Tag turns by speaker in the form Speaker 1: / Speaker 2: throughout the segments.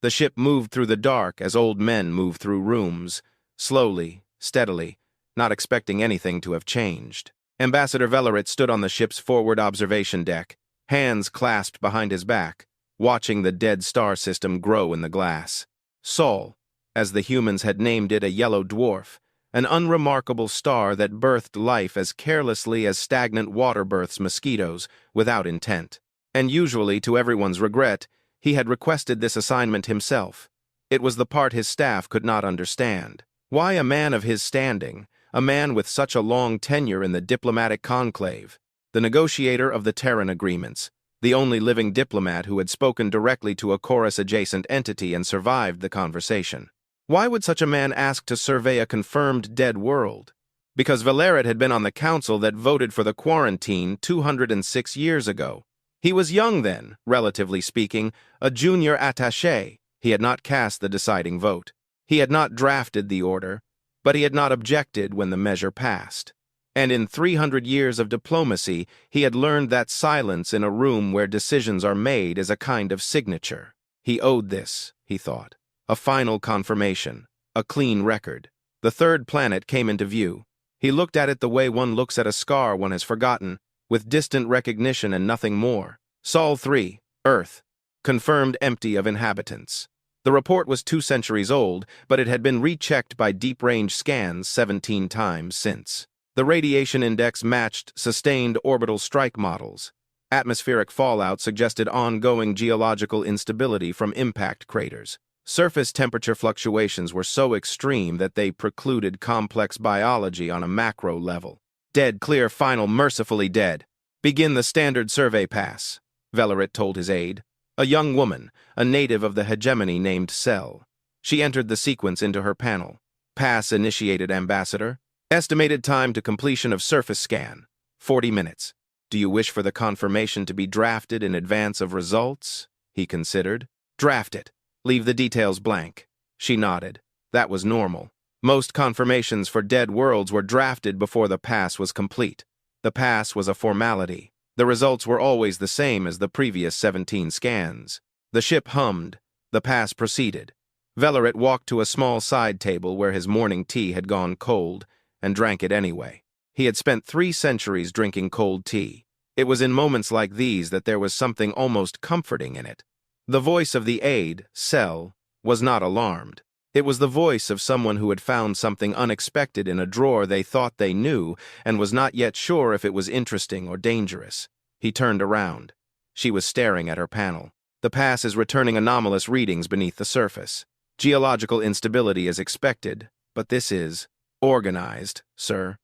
Speaker 1: The ship moved through the dark as old men move through rooms, slowly, steadily, not expecting anything to have changed. Ambassador Velerit stood on the ship's forward observation deck, hands clasped behind his back, watching the dead star system grow in the glass. Sol, as the humans had named it, a yellow dwarf, an unremarkable star that birthed life as carelessly as stagnant water births mosquitoes, without intent. And usually, to everyone's regret, he had requested this assignment himself. It was the part his staff could not understand. Why a man of his standing, a man with such a long tenure in the diplomatic conclave, the negotiator of the Terran agreements, the only living diplomat who had spoken directly to a Chorus-adjacent entity and survived the conversation? Why would such a man ask to survey a confirmed dead world? Because Velerit had been on the council that voted for the quarantine 206 years ago. He was young then, relatively speaking, a junior attaché. He had not cast the deciding vote. He had not drafted the order, but he had not objected when the measure passed. And in 300 years of diplomacy, he had learned that silence in a room where decisions are made is a kind of signature. He owed this, he thought. A final confirmation, a clean record. The third planet came into view. He looked at it the way one looks at a scar one has forgotten, with distant recognition and nothing more. Sol 3, Earth, confirmed empty of inhabitants. The report was 2 centuries old, but it had been rechecked by deep-range scans 17 times since. The radiation index matched sustained orbital strike models. Atmospheric fallout suggested ongoing geological instability from impact craters. Surface temperature fluctuations were so extreme that they precluded complex biology on a macro level. Dead clear, final, mercifully dead. Begin the standard survey pass, Velerit told his aide. A young woman, a native of the hegemony named Cell. She entered the sequence into her panel. Pass initiated, Ambassador. Estimated time to completion of surface scan, 40 minutes. Do you wish for the confirmation to be drafted in advance of results? He considered. Draft it. Leave the details blank. She nodded. That was normal. Most confirmations for dead worlds were drafted before the pass was complete. The pass was a formality. The results were always the same as the previous 17 scans. The ship hummed. The pass proceeded. Velerit walked to a small side table where his morning tea had gone cold, and drank it anyway. He had spent 3 centuries drinking cold tea. It was in moments like these that there was something almost comforting in it. The voice of the aide, Cell, was not alarmed. It was the voice of someone who had found something unexpected in a drawer they thought they knew and was not yet sure if it was interesting or dangerous. He turned around. She was staring at her panel. The pass is returning anomalous readings beneath the surface. Geological instability is expected, but this is organized, sir.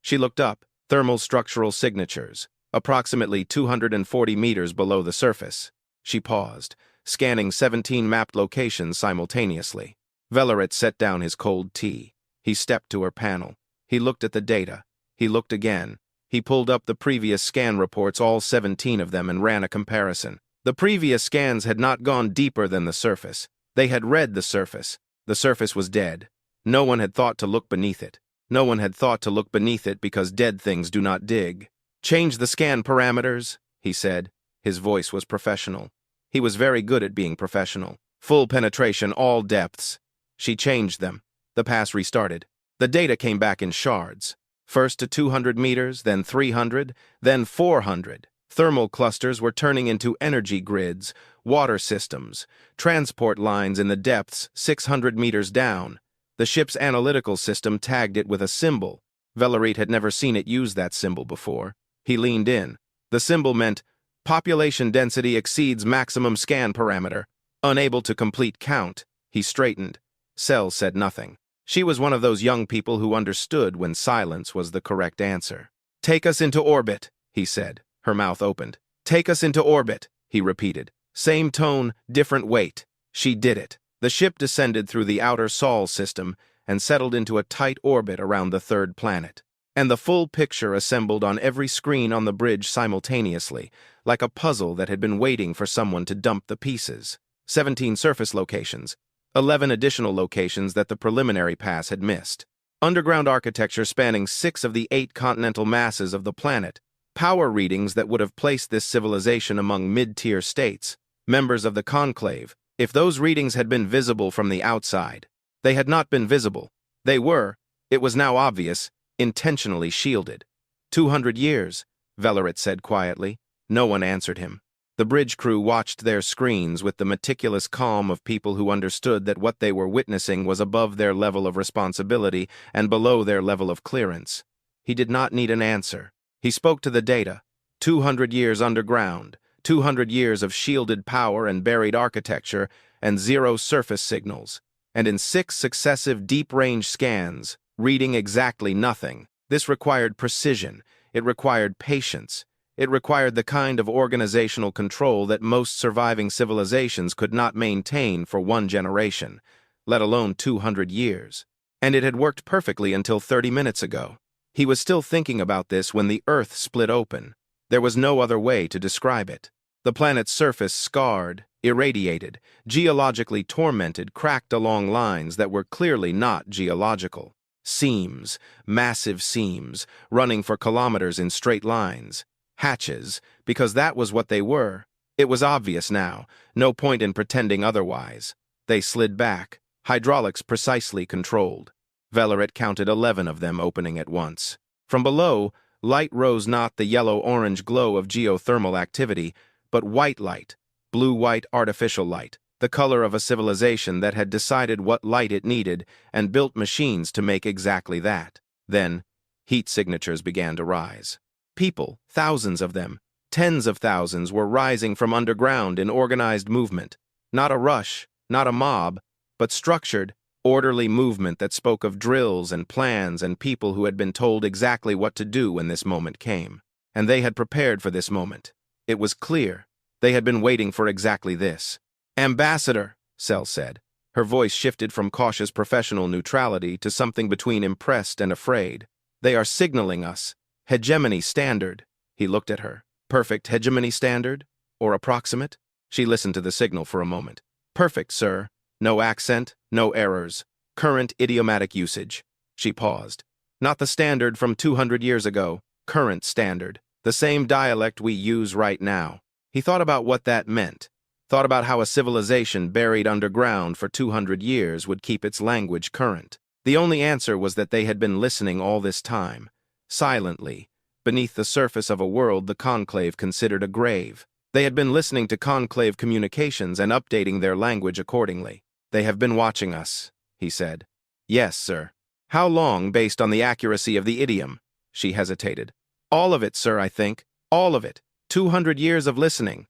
Speaker 1: She looked up. Thermal structural signatures, approximately 240 meters below the surface. She paused, scanning 17 mapped locations simultaneously. Velerit set down his cold tea. He stepped to her panel. He looked at the data. He looked again. He pulled up the previous scan reports, all 17 of them, and ran a comparison. The previous scans had not gone deeper than the surface. They had read the surface. The surface was dead. No one had thought to look beneath it. No one had thought to look beneath it because dead things do not dig. Change the scan parameters, he said. His voice was professional. He was very good at being professional. Full penetration, all depths. She changed them. The pass restarted. The data came back in shards. First to 200 meters, then 300, then 400. Thermal clusters were turning into energy grids, water systems, transport lines in the depths 600 meters down. The ship's analytical system tagged it with a symbol. Velerit had never seen it use that symbol before. He leaned in. The symbol meant, population density exceeds maximum scan parameter. Unable to complete count. He straightened. Cell said nothing. She was one of those young people who understood when silence was the correct answer. Take us into orbit, he said. Her mouth opened. Take us into orbit, he repeated. Same tone, different weight. She did it. The ship descended through the outer Sol system and settled into a tight orbit around the third planet. And the full picture assembled on every screen on the bridge simultaneously, like a puzzle that had been waiting for someone to dump the pieces. 17 surface locations, 11 additional locations that the preliminary pass had missed. Underground architecture spanning 6 of the 8 continental masses of the planet. Power readings that would have placed this civilization among mid-tier states. Members of the Conclave, If those readings had been visible from the outside, they had not been visible. They were, it was now obvious, intentionally shielded. 200 years, Velerit said quietly. No one answered him. The bridge crew watched their screens with the meticulous calm of people who understood that what they were witnessing was above their level of responsibility and below their level of clearance. He did not need an answer. He spoke to the data. 200 years underground, 200 years of shielded power and buried architecture, and zero surface signals. And in 6 successive deep-range scans, reading exactly nothing. This required precision. It required patience. It required the kind of organizational control that most surviving civilizations could not maintain for 1 generation, let alone 200 years. And it had worked perfectly until 30 minutes ago. He was still thinking about this when the Earth split open. There was no other way to describe it. The planet's surface scarred, irradiated, geologically tormented, cracked along lines that were clearly not geological. Seams, massive seams, running for kilometers in straight lines. Hatches, because that was what they were. It was obvious now, no point in pretending otherwise. They slid back, hydraulics precisely controlled. Velerit counted 11 of them opening at once. From below, light rose, not the yellow-orange glow of geothermal activity, but white light, blue-white artificial light, the color of a civilization that had decided what light it needed and built machines to make exactly that. Then, heat signatures began to rise. People, thousands of them, tens of thousands, were rising from underground in organized movement. Not a rush, not a mob, but structured, orderly movement that spoke of drills and plans and people who had been told exactly what to do when this moment came. And they had prepared for this moment. It was clear. They had been waiting for exactly this. "Ambassador," Cell said. Her voice shifted from cautious professional neutrality to something between impressed and afraid. "They are signaling us. Hegemony standard." He looked at her. "Perfect hegemony standard? Or approximate?" She listened to the signal for a moment. "Perfect, sir. No accent, no errors. Current idiomatic usage." She paused. "Not the standard from 200 years ago. Current standard. The same dialect we use right now." He thought about what that meant. Thought about how a civilization buried underground for 200 years would keep its language current. The only answer was that they had been listening all this time. Silently, beneath the surface of a world the Conclave considered a grave. They had been listening to Conclave communications and updating their language accordingly. "They have been watching us," he said. "Yes, sir." "How long, based on the accuracy of the idiom?" She hesitated. "All of it, sir, I think. All of it. 200 years of listening.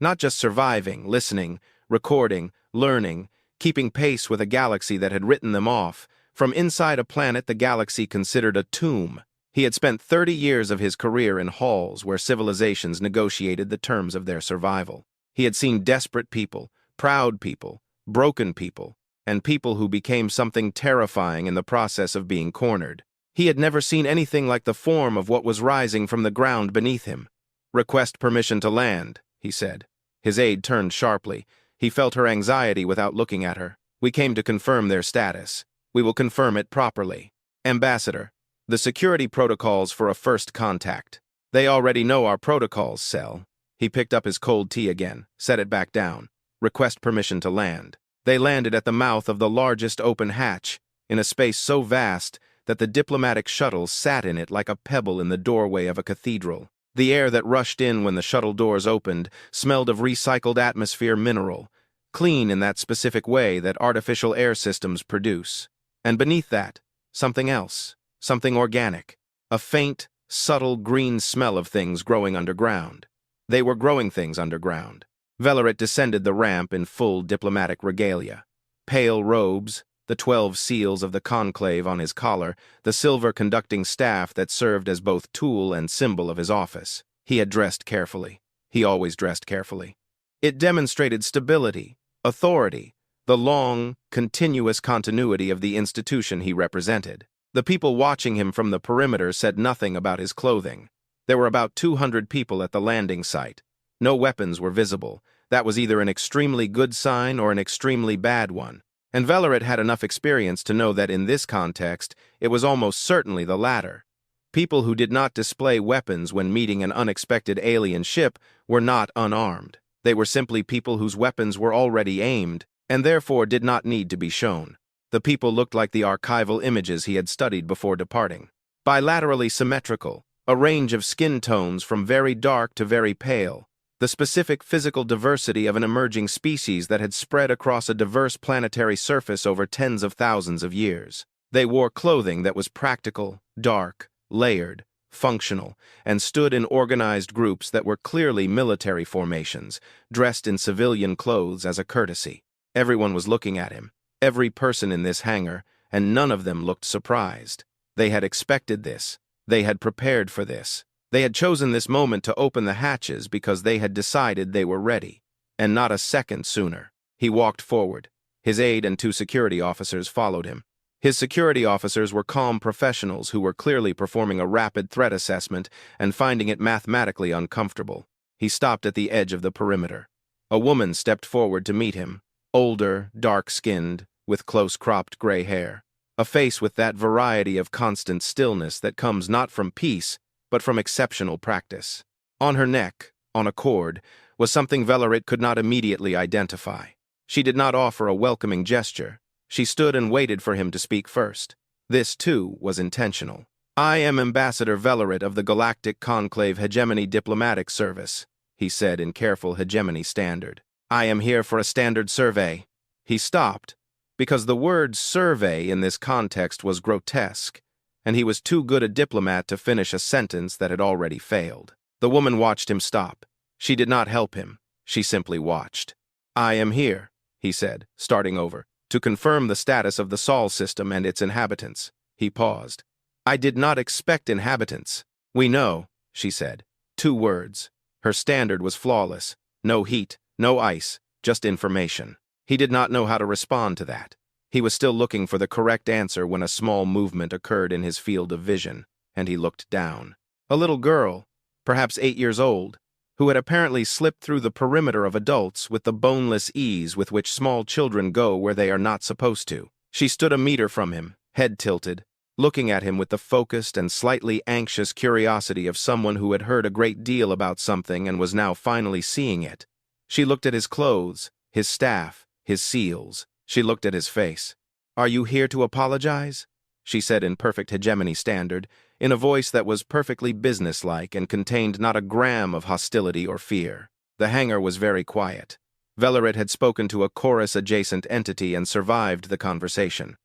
Speaker 1: Not just surviving, listening, recording, learning, keeping pace with a galaxy that had written them off. From inside a planet the galaxy considered a tomb. He had spent 30 years of his career in halls where civilizations negotiated the terms of their survival. He had seen desperate people, proud people, broken people, and people who became something terrifying in the process of being cornered. He had never seen anything like the form of what was rising from the ground beneath him. "Request permission to land," he said. His aide turned sharply. He felt her anxiety without looking at her. "We came to confirm their status. We will confirm it properly. Ambassador, the security protocols for a first contact. They already know our protocols, Cell." He picked up his cold tea again, set it back down. "Request permission to land." They landed at the mouth of the largest open hatch, in a space so vast that the diplomatic shuttle sat in it like a pebble in the doorway of a cathedral. The air that rushed in when the shuttle doors opened smelled of recycled atmosphere mineral, clean in that specific way that artificial air systems produce. And beneath that, something else, something organic, a faint, subtle green smell of things growing underground. They were growing things underground. Velerit descended the ramp in full diplomatic regalia. Pale robes, the 12 seals of the Conclave on his collar, the silver conducting staff that served as both tool and symbol of his office. He had dressed carefully. He always dressed carefully. It demonstrated stability, authority, the long, continuous continuity of the institution he represented. The people watching him from the perimeter said nothing about his clothing. There were about 200 people at the landing site. No weapons were visible. That was either an extremely good sign or an extremely bad one. And Velerit had enough experience to know that in this context, it was almost certainly the latter. People who did not display weapons when meeting an unexpected alien ship were not unarmed. They were simply people whose weapons were already aimed, and therefore did not need to be shown. The people looked like the archival images he had studied before departing. Bilaterally symmetrical, a range of skin tones from very dark to very pale, the specific physical diversity of an emerging species that had spread across a diverse planetary surface over tens of thousands of years. They wore clothing that was practical, dark, layered, functional, and stood in organized groups that were clearly military formations, dressed in civilian clothes as a courtesy. Everyone was looking at him, every person in this hangar, and none of them looked surprised. They had expected this. They had prepared for this. They had chosen this moment to open the hatches because they had decided they were ready, and not a second sooner. He walked forward. His aide and 2 security officers followed him. His security officers were calm professionals who were clearly performing a rapid threat assessment and finding it mathematically uncomfortable. He stopped at the edge of the perimeter. A woman stepped forward to meet him, older, dark-skinned, with close-cropped gray hair. A face with that variety of constant stillness that comes not from peace, but from exceptional practice. On her neck, on a cord, was something Velerit could not immediately identify. She did not offer a welcoming gesture. She stood and waited for him to speak first. This, too, was intentional. "I am Ambassador Velerit of the Galactic Conclave Hegemony Diplomatic Service," he said in careful hegemony standard. "I am here for a standard survey." He stopped, because the word survey in this context was grotesque, and he was too good a diplomat to finish a sentence that had already failed. The woman watched him stop. She did not help him. She simply watched. "I am here," he said, starting over, "to confirm the status of the Sol system and its inhabitants." He paused. "I did not expect inhabitants." "We know," she said. 2 words. Her standard was flawless. No heat, no ice, just information. He did not know how to respond to that. He was still looking for the correct answer when a small movement occurred in his field of vision, and he looked down. A little girl, perhaps 8 years old, who had apparently slipped through the perimeter of adults with the boneless ease with which small children go where they are not supposed to. She stood a meter from him, head tilted, looking at him with the focused and slightly anxious curiosity of someone who had heard a great deal about something and was now finally seeing it. She looked at his clothes, his staff, his seals. She looked at his face. "Are you here to apologize?" she said in perfect hegemony standard, in a voice that was perfectly businesslike and contained not a gram of hostility or fear. The hangar was very quiet. Velerit had spoken to a chorus-adjacent entity and survived the conversation.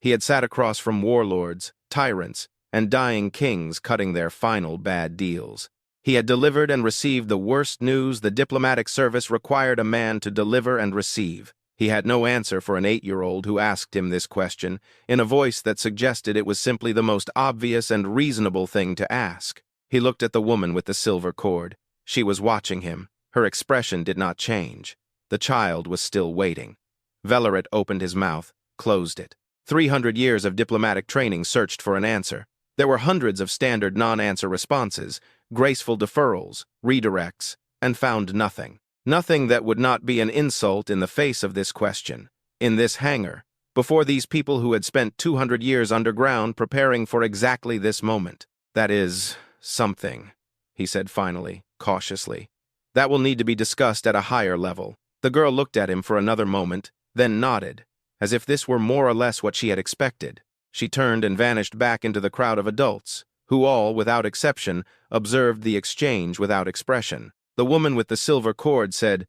Speaker 1: He had sat across from warlords, tyrants, and dying kings cutting their final bad deals. He had delivered and received the worst news the diplomatic service required a man to deliver and receive. He had no answer for an 8-year-old who asked him this question, in a voice that suggested it was simply the most obvious and reasonable thing to ask. He looked at the woman with the silver cord. She was watching him. Her expression did not change. The child was still waiting. Velerit opened his mouth, closed it. 300 years of diplomatic training searched for an answer. There were hundreds of standard non-answer responses, graceful deferrals, redirects, and found nothing. Nothing that would not be an insult in the face of this question. In this hangar, before these people who had spent 200 years underground preparing for exactly this moment. "That is something," he said finally, cautiously. "That will need to be discussed at a higher level." The girl looked at him for another moment, then nodded, as if this were more or less what she had expected. She turned and vanished back into the crowd of adults, who all, without exception, observed the exchange without expression. The woman with the silver cord said,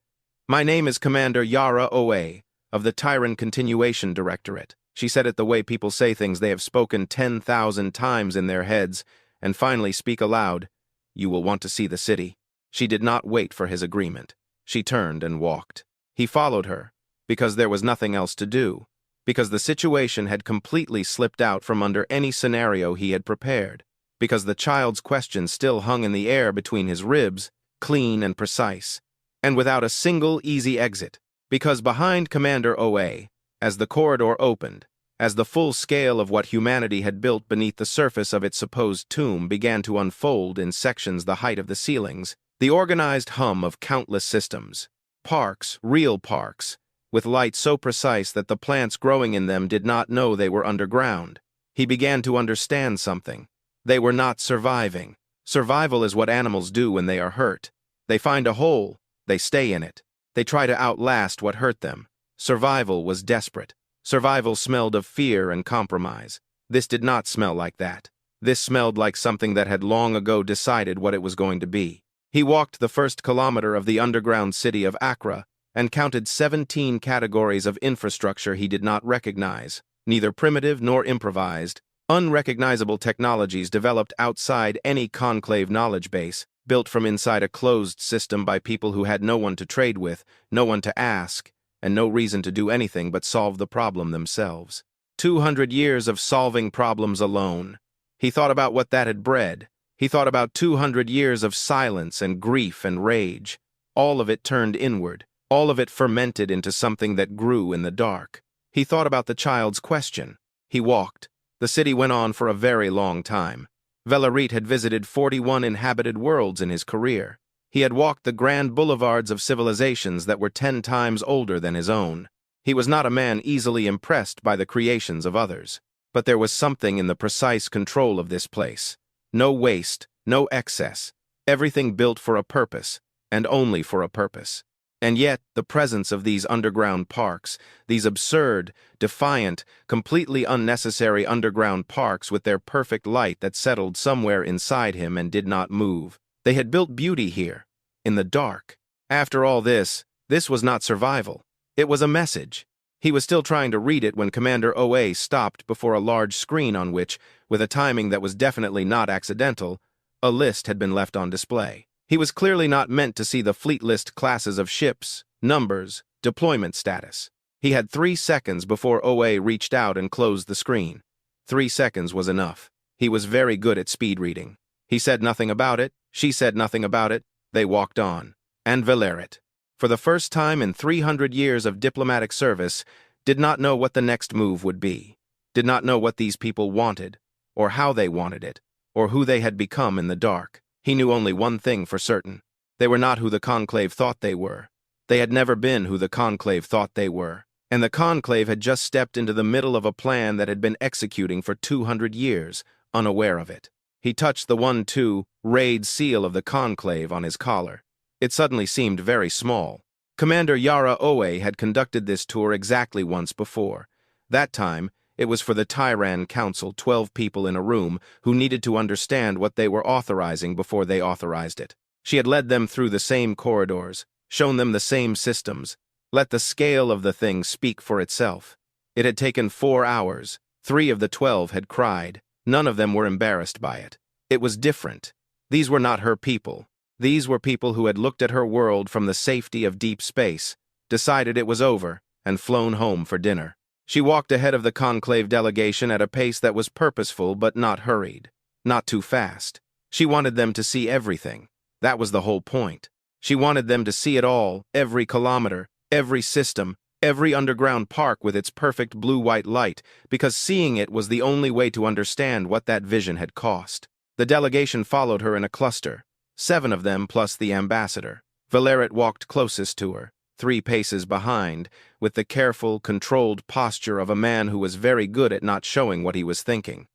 Speaker 1: "My name is Commander Yara Oe, of the Tyran Continuation Directorate." She said it the way people say things they have spoken 10,000 times in their heads, and finally speak aloud. "You will want to see the city." She did not wait for his agreement. She turned and walked. He followed her, because there was nothing else to do, because the situation had completely slipped out from under any scenario he had prepared, because the child's question still hung in the air between his ribs, clean and precise, and without a single easy exit, because behind Commander Oe, as the corridor opened, as the full scale of what humanity had built beneath the surface of its supposed tomb began to unfold in sections the height of the ceilings, the organized hum of countless systems, parks, real parks, with light so precise that the plants growing in them did not know they were underground. He began to understand something. They were not surviving. Survival is what animals do when they are hurt. They find a hole, They stay in it. They try to outlast what hurt them. Survival was desperate. Survival smelled of fear and compromise. This did not smell like that. This smelled like something that had long ago decided what it was going to be. He walked the first kilometer of the underground city of Accra and counted 17 categories of infrastructure he did not recognize, neither primitive nor improvised, unrecognizable technologies developed outside any conclave knowledge base, built from inside a closed system by people who had no one to trade with, no one to ask, and no reason to do anything but solve the problem themselves. 200 years of solving problems alone. He thought about what that had bred. He thought about 200 years of silence and grief and rage. All of it turned inward. All of it fermented into something that grew in the dark. He thought about the child's question. He walked. The city went on for a very long time. Velerit had visited 41 inhabited worlds in his career. He had walked the grand boulevards of civilizations that were 10 times older than his own. He was not a man easily impressed by the creations of others. But there was something in the precise control of this place. No waste, no excess. Everything built for a purpose, and only for a purpose. And yet, the presence of these underground parks, these absurd, defiant, completely unnecessary underground parks with their perfect light that settled somewhere inside him and did not move. They had built beauty here, in the dark. After all this was not survival. It was a message. He was still trying to read it when Commander OA stopped before a large screen on which, with a timing that was definitely not accidental, a list had been left on display. He was clearly not meant to see the fleet list classes of ships, numbers, deployment status. He had 3 seconds before OA reached out and closed the screen. 3 seconds was enough. He was very good at speed reading. He said nothing about it, she said nothing about it, they walked on. And Velerit, for the first time in 300 years of diplomatic service, did not know what the next move would be, did not know what these people wanted, or how they wanted it, or who they had become in the dark. He knew only one thing for certain. They were not who the Conclave thought they were. They had never been who the Conclave thought they were. And the Conclave had just stepped into the middle of a plan that had been executing for 200 years, unaware of it. He touched the 1-2 raid seal of the Conclave on his collar. It suddenly seemed very small. Commander Yara Owe had conducted this tour exactly once before. That time, it was for the Tyran Council, 12 people in a room who needed to understand what they were authorizing before they authorized it. She had led them through the same corridors, shown them the same systems, let the scale of the thing speak for itself. It had taken 4 hours. 3 of the 12 had cried. None of them were embarrassed by it. It was different. These were not her people. These were people who had looked at her world from the safety of deep space, decided it was over, and flown home for dinner. She walked ahead of the Conclave delegation at a pace that was purposeful but not hurried, not too fast. She wanted them to see everything. That was the whole point. She wanted them to see it all, every kilometer, every system, every underground park with its perfect blue-white light, because seeing it was the only way to understand what that vision had cost. The delegation followed her in a cluster, 7 of them plus the ambassador. Velerit walked closest to her, 3 paces behind, with the careful, controlled posture of a man who was very good at not showing what he was thinking.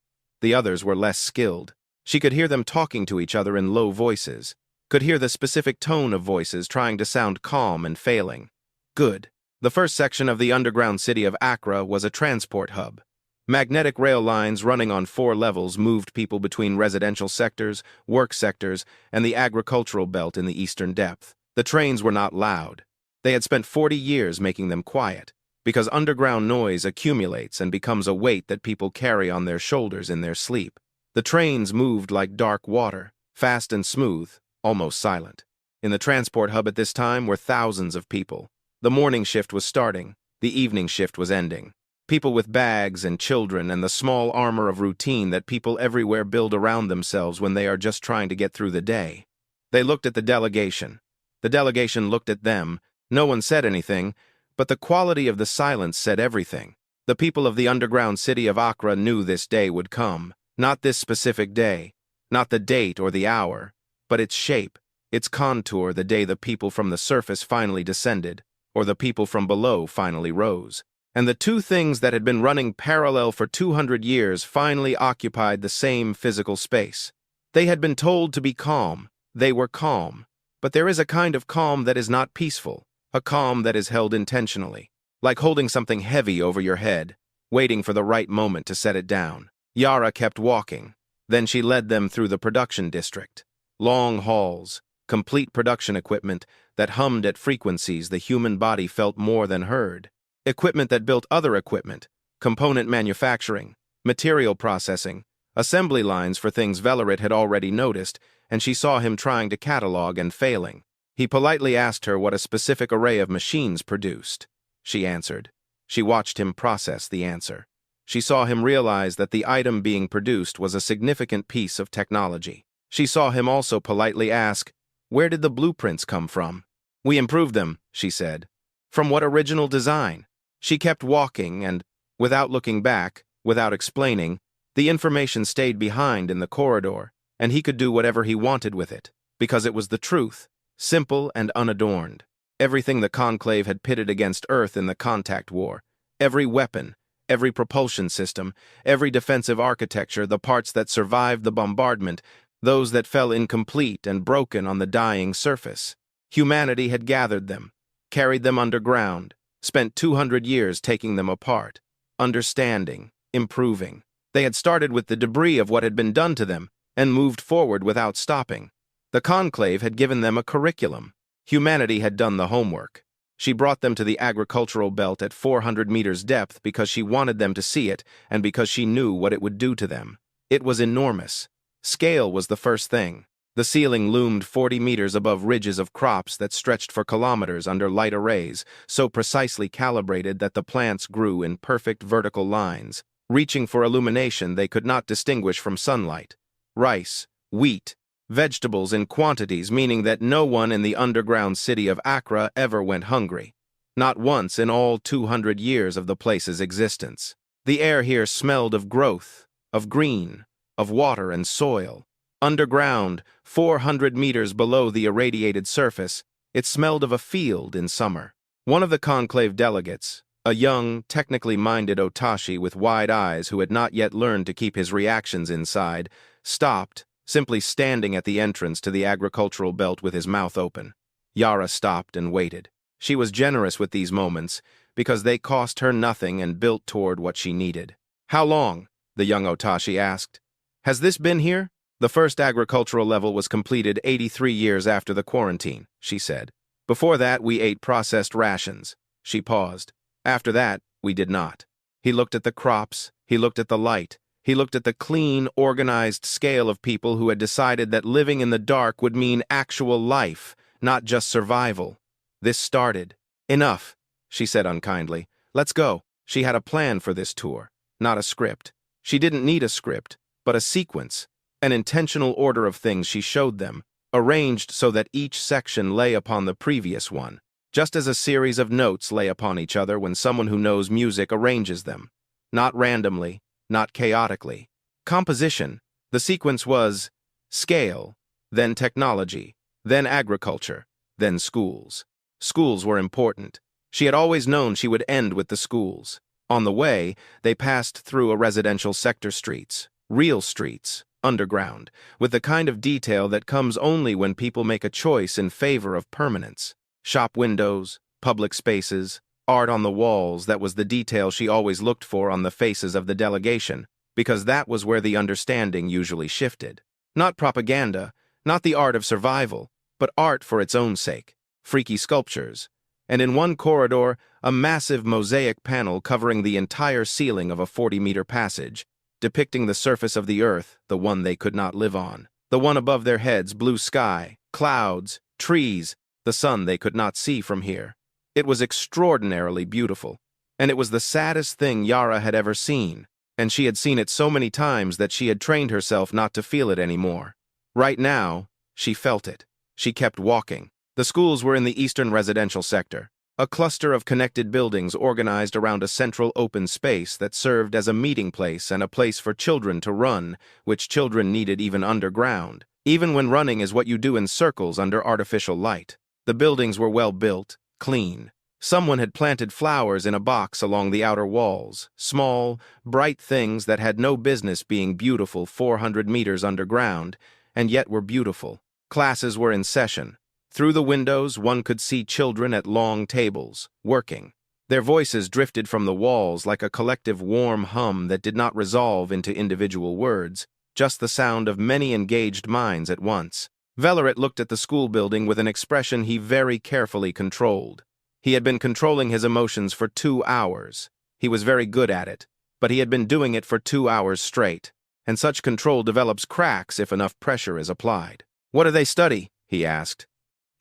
Speaker 1: The others were less skilled. She could hear them talking to each other in low voices, could hear the specific tone of voices trying to sound calm and failing. Good. The first section of the underground city of Accra was a transport hub. Magnetic rail lines running on 4 levels moved people between residential sectors, work sectors, and the agricultural belt in the eastern depth. The trains were not loud. They had spent 40 years making them quiet, because underground noise accumulates and becomes a weight that people carry on their shoulders in their sleep. The trains moved like dark water, fast and smooth, almost silent. In the transport hub at this time were thousands of people. The morning shift was starting, the evening shift was ending. People with bags and children and the small armor of routine that people everywhere build around themselves when they are just trying to get through the day. They looked at the delegation. The delegation looked at them. No one said anything, but the quality of the silence said everything. The people of the underground city of Accra knew this day would come. Not this specific day, not the date or the hour, but its shape, its contour the day the people from the surface finally descended, or the people from below finally rose. And the 2 things that had been running parallel for 200 years finally occupied the same physical space. They had been told to be calm. They were calm. But there is a kind of calm that is not peaceful, a calm that is held intentionally, like holding something heavy over your head, waiting for the right moment to set it down. Yara kept walking. Then she led them through the production district. Long halls, complete production equipment that hummed at frequencies the human body felt more than heard. Equipment that built other equipment, component manufacturing, material processing, assembly lines for things Velerit had already noticed, and she saw him trying to catalog and failing. He politely asked her what a specific array of machines produced. She answered. She watched him process the answer. She saw him realize that the item being produced was a significant piece of technology. She saw him also politely ask, "Where did the blueprints come from?" "We improved them," she said. "From what original design?" She kept walking and, without looking back, without explaining, the information stayed behind in the corridor, and he could do whatever he wanted with it, because it was the truth, simple and unadorned. Everything the Conclave had pitted against Earth in the contact war, every weapon, every propulsion system, every defensive architecture, the parts that survived the bombardment, those that fell incomplete and broken on the dying surface. Humanity had gathered them, carried them underground, spent 200 years taking them apart, understanding, improving. They had started with the debris of what had been done to them and moved forward without stopping. The Conclave had given them a curriculum. Humanity had done the homework. She brought them to the agricultural belt at 400 meters depth because she wanted them to see it and because she knew what it would do to them. It was enormous. Scale was the first thing. The ceiling loomed 40 meters above ridges of crops that stretched for kilometers under light arrays, so precisely calibrated that the plants grew in perfect vertical lines, reaching for illumination they could not distinguish from sunlight. Rice, wheat, vegetables in quantities, meaning that no one in the underground city of Accra ever went hungry. Not once in all 200 years of the place's existence. The air here smelled of growth, of green, of water and soil. Underground, 400 meters below the irradiated surface, it smelled of a field in summer. One of the Conclave delegates, a young, technically minded Otashi with wide eyes who had not yet learned to keep his reactions inside, stopped, simply standing at the entrance to the agricultural belt with his mouth open. Yara stopped and waited. She was generous with these moments because they cost her nothing and built toward what she needed. "How long?" the young Otashi asked. "Has this been here?" "The first agricultural level was completed 83 years after the quarantine," she said. "Before that, we ate processed rations." She paused. "After that, we did not." He looked at the crops, he looked at the light, he looked at the clean, organized scale of people who had decided that living in the dark would mean actual life, not just survival. This started. "Enough," she said unkindly. "Let's go." She had a plan for this tour, not a script. She didn't need a script, but a sequence. An intentional order of things she showed them, arranged so that each section lay upon the previous one, just as a series of notes lay upon each other when someone who knows music arranges them. Not randomly, not chaotically. Composition. The sequence was scale, then technology, then agriculture, then schools. Schools were important. She had always known she would end with the schools. On the way, they passed through a residential sector streets, real streets, underground, with the kind of detail that comes only when people make a choice in favor of permanence. Shop windows, public spaces, art on the walls, that was the detail she always looked for on the faces of the delegation, because that was where the understanding usually shifted. Not propaganda, not the art of survival, but art for its own sake. Freaky sculptures, and in one corridor, a massive mosaic panel covering the entire ceiling of a 40-meter passage, depicting the surface of the Earth, the one they could not live on. The one above their heads, blue sky, clouds, trees, the sun they could not see from here. It was extraordinarily beautiful, and it was the saddest thing Yara had ever seen, and she had seen it so many times that she had trained herself not to feel it anymore. Right now, she felt it. She kept walking. The schools were in the eastern residential sector, a cluster of connected buildings organized around a central open space that served as a meeting place and a place for children to run, which children needed even underground, even when running is what you do in circles under artificial light. The buildings were well built, clean. Someone had planted flowers in a box along the outer walls, small, bright things that had no business being beautiful 400 meters underground, and yet were beautiful. Classes were in session. Through the windows, one could see children at long tables, working. Their voices drifted from the walls like a collective warm hum that did not resolve into individual words, just the sound of many engaged minds at once. Velerit looked at the school building with an expression he very carefully controlled. He had been controlling his emotions for 2 hours. He was very good at it, but he had been doing it for 2 hours straight, and such control develops cracks if enough pressure is applied. "What do they study?" he asked.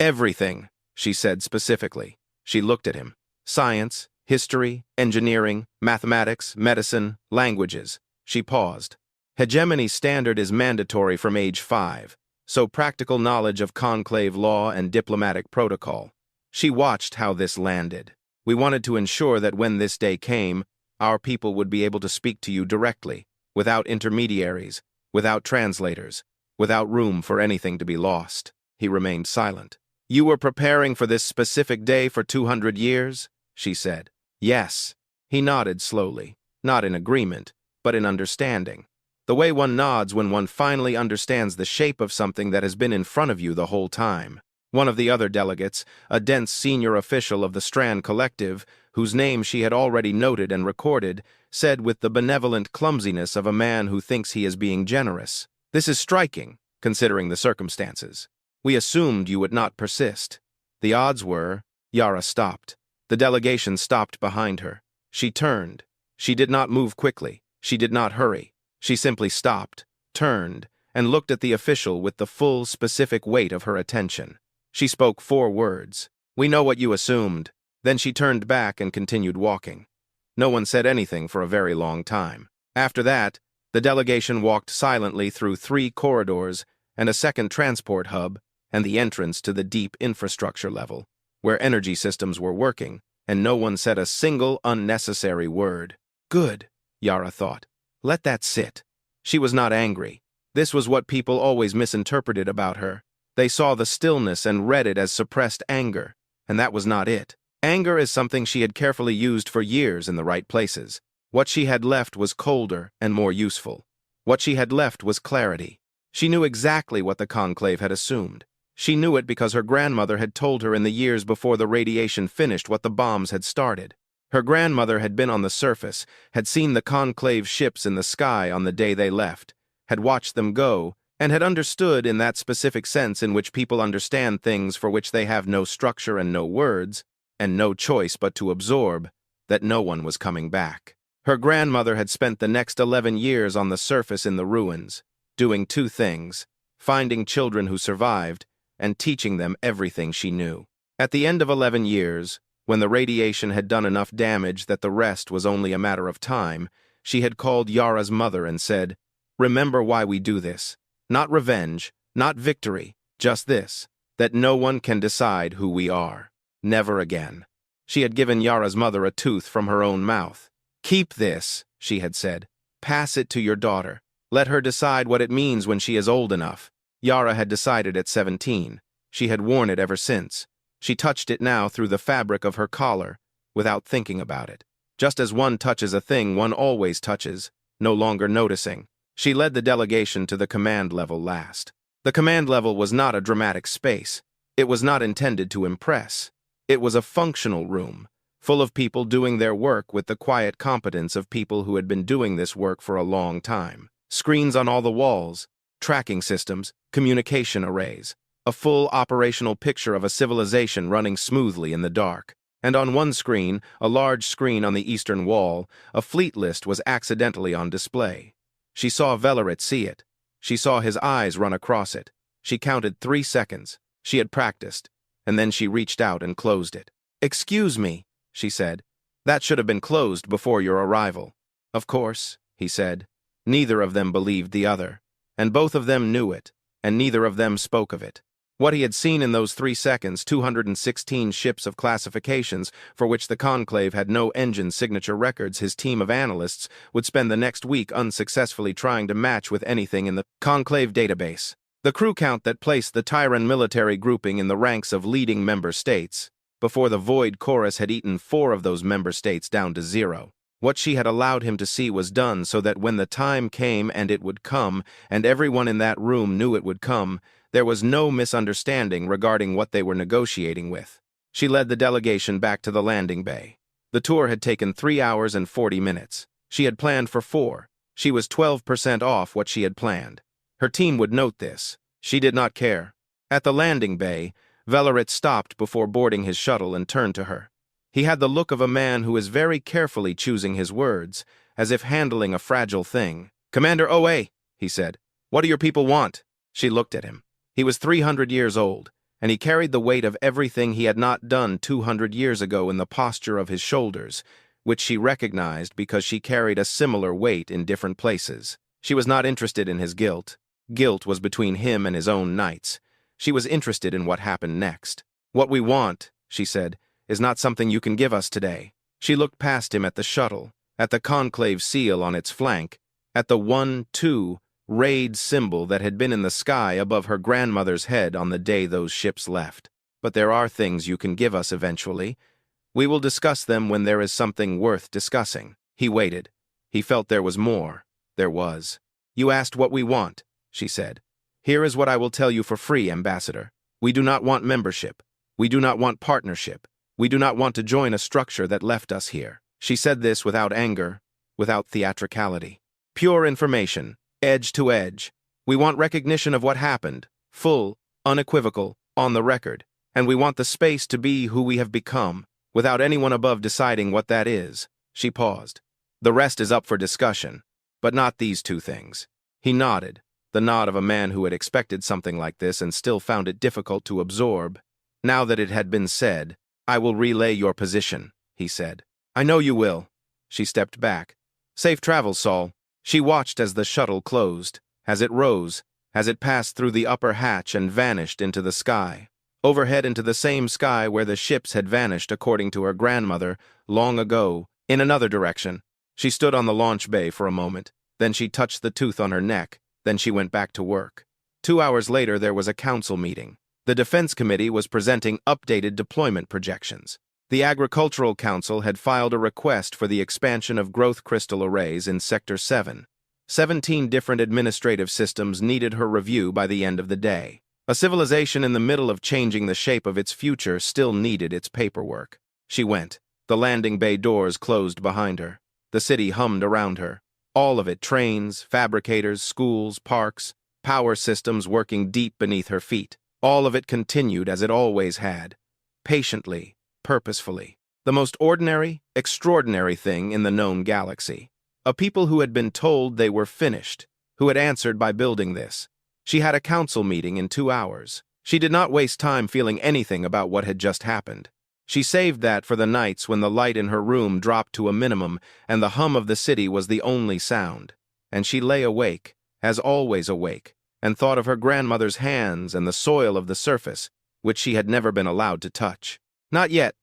Speaker 1: "Everything," she said specifically. She looked at him. "Science, history, engineering, mathematics, medicine, languages." She paused. "Hegemony standard is mandatory from age 5, so practical knowledge of conclave law and diplomatic protocol." She watched how this landed. "We wanted to ensure that when this day came, our people would be able to speak to you directly, without intermediaries, without translators, without room for anything to be lost." He remained silent. "You were preparing for this specific day for 200 years?" she said. "Yes." He nodded slowly, not in agreement, but in understanding. The way one nods when one finally understands the shape of something that has been in front of you the whole time. One of the other delegates, a dense senior official of the Strand Collective, whose name she had already noted and recorded, said with the benevolent clumsiness of a man who thinks he is being generous, "This is striking, considering the circumstances. We assumed you would not persist." The odds were... Yara stopped. The delegation stopped behind her. She turned. She did not move quickly. She did not hurry. She simply stopped, turned, and looked at the official with the full, specific weight of her attention. She spoke 4 words. "We know what you assumed." Then she turned back and continued walking. No one said anything for a very long time. After that, the delegation walked silently through 3 corridors and a second transport hub and the entrance to the deep infrastructure level, where energy systems were working, and no one said a single unnecessary word. Good, Yara thought. Let that sit. She was not angry. This was what people always misinterpreted about her. They saw the stillness and read it as suppressed anger, and that was not it. Anger is something she had carefully used for years in the right places. What she had left was colder and more useful. What she had left was clarity. She knew exactly what the Conclave had assumed. She knew it because her grandmother had told her in the years before the radiation finished what the bombs had started. Her grandmother had been on the surface, had seen the Conclave ships in the sky on the day they left, had watched them go, and had understood in that specific sense in which people understand things for which they have no structure and no words, and no choice but to absorb, that no one was coming back. Her grandmother had spent the next 11 years on the surface in the ruins, doing 2 things, finding children who survived, and teaching them everything she knew. At the end of 11 years, when the radiation had done enough damage that the rest was only a matter of time, she had called Yara's mother and said, "Remember why we do this. Not revenge, not victory, just this, that no one can decide who we are. Never again." She had given Yara's mother a tooth from her own mouth. "Keep this," she had said. "Pass it to your daughter. Let her decide what it means when she is old enough." Yara had decided at 17. She had worn it ever since. She touched it now through the fabric of her collar, without thinking about it. Just as one touches a thing one always touches, no longer noticing. She led the delegation to the command level last. The command level was not a dramatic space. It was not intended to impress. It was a functional room, full of people doing their work with the quiet competence of people who had been doing this work for a long time. Screens on all the walls, tracking systems, communication arrays, a full operational picture of a civilization running smoothly in the dark. And on one screen, a large screen on the eastern wall, a fleet list was accidentally on display. She saw Velerit see it. She saw his eyes run across it. She counted 3 seconds. She had practiced, and then she reached out and closed it. "Excuse me," she said. "That should have been closed before your arrival." "Of course," he said. Neither of them believed the other, and both of them knew it, and neither of them spoke of it. What he had seen in those 3 seconds, 216 ships of classifications for which the Conclave had no engine signature records, his team of analysts would spend the next week unsuccessfully trying to match with anything in the Conclave database. The crew count that placed the Tyran military grouping in the ranks of leading member states, before the Void Chorus had eaten 4 of those member states down to 0. What she had allowed him to see was done so that when the time came, and it would come, and everyone in that room knew it would come, There was no misunderstanding regarding what they were negotiating with. She led the delegation back to the landing bay. The tour had taken 3 hours and 40 minutes. She had planned for 4. She was 12% off what she had planned. Her team would note this. She did not care. At the landing bay, Velerit stopped before boarding his shuttle and turned to her. He had the look of a man who is very carefully choosing his words, as if handling a fragile thing. "Commander OA," he said, "what do your people want?" She looked at him. He was 300 years old, and he carried the weight of everything he had not done 200 years ago in the posture of his shoulders, which she recognized because she carried a similar weight in different places. She was not interested in his guilt. Guilt was between him and his own knights. She was interested in what happened next. "What we want," she said, "is not something you can give us today." She looked past him at the shuttle, at the conclave seal on its flank, at the 1-2 raid symbol that had been in the sky above her grandmother's head on the day those ships left. "But there are things you can give us eventually. We will discuss them when there is something worth discussing." He waited. He felt there was more. There was. "You asked what we want," she said. "Here is what I will tell you for free, Ambassador. We do not want membership. We do not want partnership. We do not want to join a structure that left us here." She said this without anger, without theatricality. "Pure information, edge to edge. We want recognition of what happened, full, unequivocal, on the record, and we want the space to be who we have become, without anyone above deciding what that is." She paused. "The rest is up for discussion, but not these 2 things." He nodded, the nod of a man who had expected something like this and still found it difficult to absorb. Now that it had been said, "I will relay your position," he said. "I know you will." She stepped back. "Safe travels, Saul." She watched as the shuttle closed, as it rose, as it passed through the upper hatch and vanished into the sky. Overhead into the same sky where the ships had vanished according to her grandmother, long ago, in another direction. She stood on the launch bay for a moment, then she touched the tooth on her neck, then she went back to work. 2 hours later there was a council meeting. The Defense Committee was presenting updated deployment projections. The Agricultural Council had filed a request for the expansion of growth crystal arrays in Sector 7. 17 different administrative systems needed her review by the end of the day. A civilization in the middle of changing the shape of its future still needed its paperwork. She went. The landing bay doors closed behind her. The city hummed around her. All of it, trains, fabricators, schools, parks, power systems working deep beneath her feet. All of it continued as it always had, patiently, purposefully. The most ordinary, extraordinary thing in the known galaxy. A people who had been told they were finished, who had answered by building this. She had a council meeting in 2 hours. She did not waste time feeling anything about what had just happened. She saved that for the nights when the light in her room dropped to a minimum and the hum of the city was the only sound. And she lay awake, as always awake, and thought of her grandmother's hands and the soil of the surface, which she had never been allowed to touch. Not yet,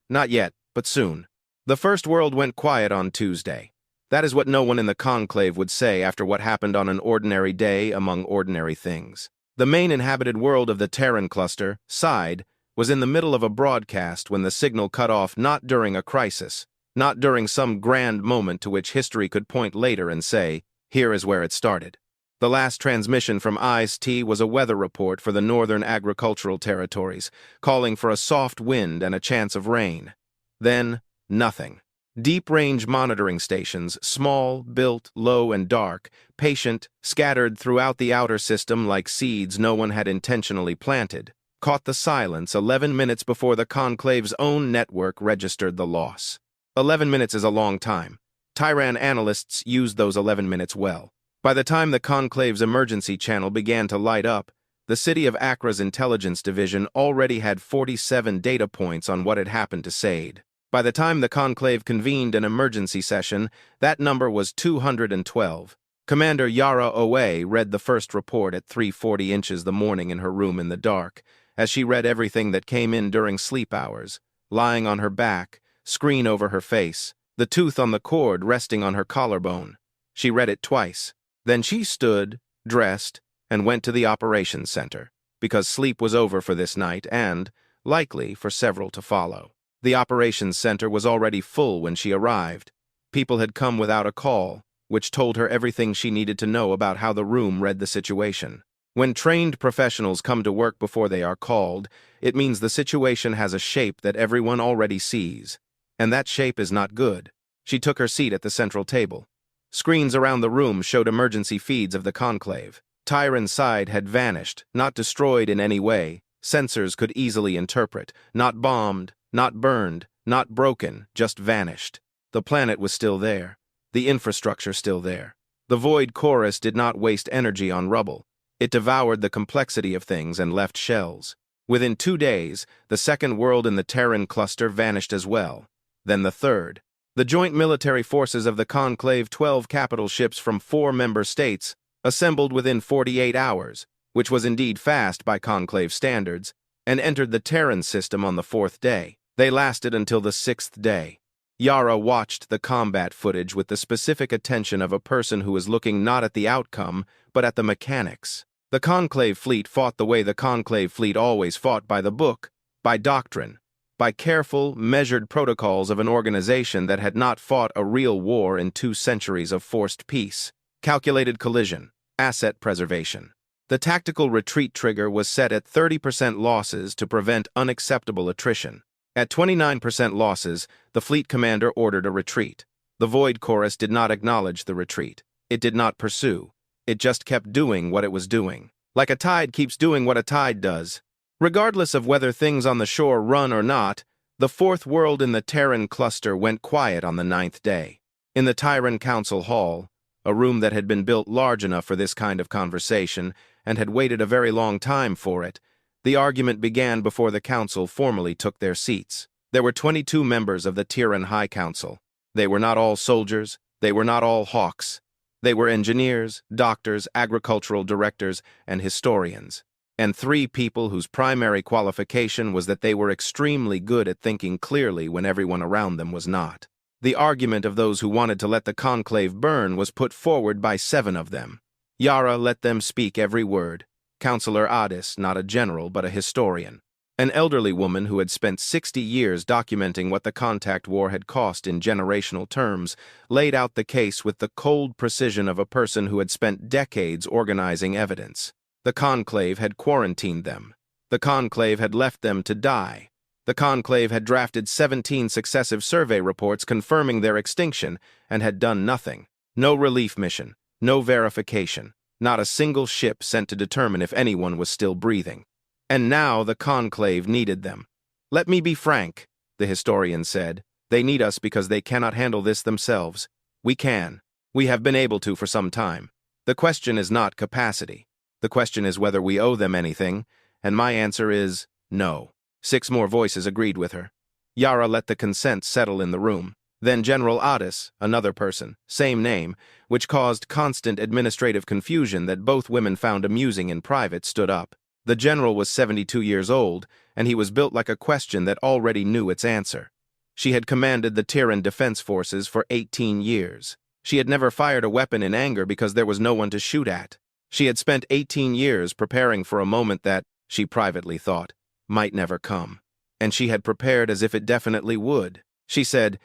Speaker 1: but soon. The First World went quiet on Tuesday. That is what no one in the conclave would say after what happened on an ordinary day among ordinary things. The main inhabited world of the Terran cluster, Side, was in the middle of a broadcast when the signal cut off, not during a crisis, not during some grand moment to which history could point later and say, "Here is where it started." The last transmission from IST was a weather report for the northern agricultural territories, calling for a soft wind and a chance of rain. Then, nothing. Deep-range monitoring stations, small, built, low and dark, patient, scattered throughout the outer system like seeds no one had intentionally planted, caught the silence 11 minutes before the conclave's own network registered the loss. 11 minutes is a long time. Tyran analysts used those 11 minutes well. By the time the conclave's emergency channel began to light up, the city of Akra's intelligence division already had 47 data points on what had happened to Sade. By the time the conclave convened an emergency session, that number was 212. Commander Yara Owe read the first report at 3:40 inches the morning in her room in the dark, as she read everything that came in during sleep hours, lying on her back, screen over her face, the tooth on the cord resting on her collarbone. She read it twice. Then she stood, dressed, and went to the operations center, because sleep was over for this night and, likely, for several to follow. The operations center was already full when she arrived. People had come without a call, which told her everything she needed to know about how the room read the situation. When trained professionals come to work before they are called, it means the situation has a shape that everyone already sees. And that shape is not good. She took her seat at the central table. Screens around the room showed emergency feeds of the conclave. Tyron's side had vanished, not destroyed in any way. Sensors could easily interpret. Not bombed, not burned, not broken, just vanished. The planet was still there. The infrastructure still there. The Void Chorus did not waste energy on rubble. It devoured the complexity of things and left shells. Within 2 days, the second world in the Terran cluster vanished as well. Then the third. The joint military forces of the Conclave, 12 capital ships from 4 member states, assembled within 48 hours, which was indeed fast by Conclave standards, and entered the Terran system on the 4th day. They lasted until the 6th day. Yara watched the combat footage with the specific attention of a person who is looking not at the outcome, but at the mechanics. The Conclave fleet fought the way the Conclave fleet always fought, by the book, by doctrine, by careful, measured protocols of an organization that had not fought a real war in 2 centuries of forced peace. Calculated collision, asset preservation. The tactical retreat trigger was set at 30% losses to prevent unacceptable attrition. At 29% losses, the fleet commander ordered a retreat. The Void Chorus did not acknowledge the retreat. It did not pursue. It just kept doing what it was doing. Like a tide keeps doing what a tide does. Regardless of whether things on the shore run or not, the 4th world in the Terran cluster went quiet on the 9th day. In the Terran Council Hall, a room that had been built large enough for this kind of conversation and had waited a very long time for it, the argument began before the council formally took their seats. There were 22 members of the Terran High Council. They were not all soldiers. They were not all hawks. They were engineers, doctors, agricultural directors, and historians. And 3 people whose primary qualification was that they were extremely good at thinking clearly when everyone around them was not. The argument of those who wanted to let the conclave burn was put forward by 7 of them. Yara let them speak every word. Counselor Adis, not a general but a historian. An elderly woman who had spent 60 years documenting what the contact war had cost in generational terms, laid out the case with the cold precision of a person who had spent decades organizing evidence. The conclave had quarantined them. The conclave had left them to die. The conclave had drafted 17 successive survey reports confirming their extinction and had done nothing. No relief mission, no verification, not a single ship sent to determine if anyone was still breathing. And now the conclave needed them. Let me be frank, the historian said. They need us because they cannot handle this themselves. We can. We have been able to for some time. The question is not capacity. The question is whether we owe them anything, and my answer is no. 6 more voices agreed with her. Yara let the consent settle in the room. Then General Adis, another person, same name, which caused constant administrative confusion that both women found amusing in private, stood up. The general was 72 years old, and he was built like a question that already knew its answer. She had commanded the Terran Defense Forces for 18 years. She had never fired a weapon in anger because there was no one to shoot at. She had spent 18 years preparing for a moment that, she privately thought, might never come. And she had prepared as if it definitely would. She said,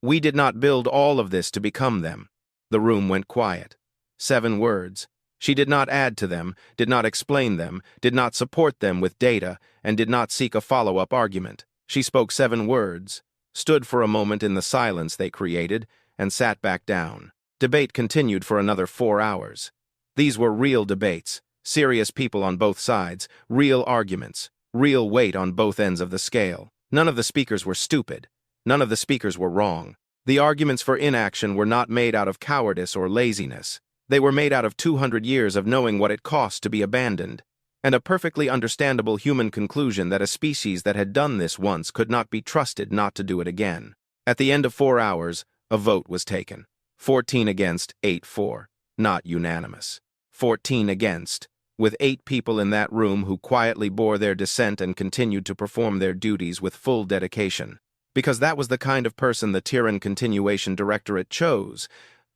Speaker 1: "We did not build all of this to become them." The room went quiet. 7 words. She did not add to them, did not explain them, did not support them with data, and did not seek a follow-up argument. She spoke 7 words, stood for a moment in the silence they created, and sat back down. Debate continued for another 4 hours. These were real debates, serious people on both sides, real arguments, real weight on both ends of the scale. None of the speakers were stupid. None of the speakers were wrong. The arguments for inaction were not made out of cowardice or laziness. They were made out of 200 years of knowing what it cost to be abandoned, and a perfectly understandable human conclusion that a species that had done this once could not be trusted not to do it again. At the end of 4 hours, a vote was taken. 14 against, 8 for. Not unanimous. 14 against, with 8 people in that room who quietly bore their dissent and continued to perform their duties with full dedication. Because that was the kind of person the Terran Continuation Directorate chose,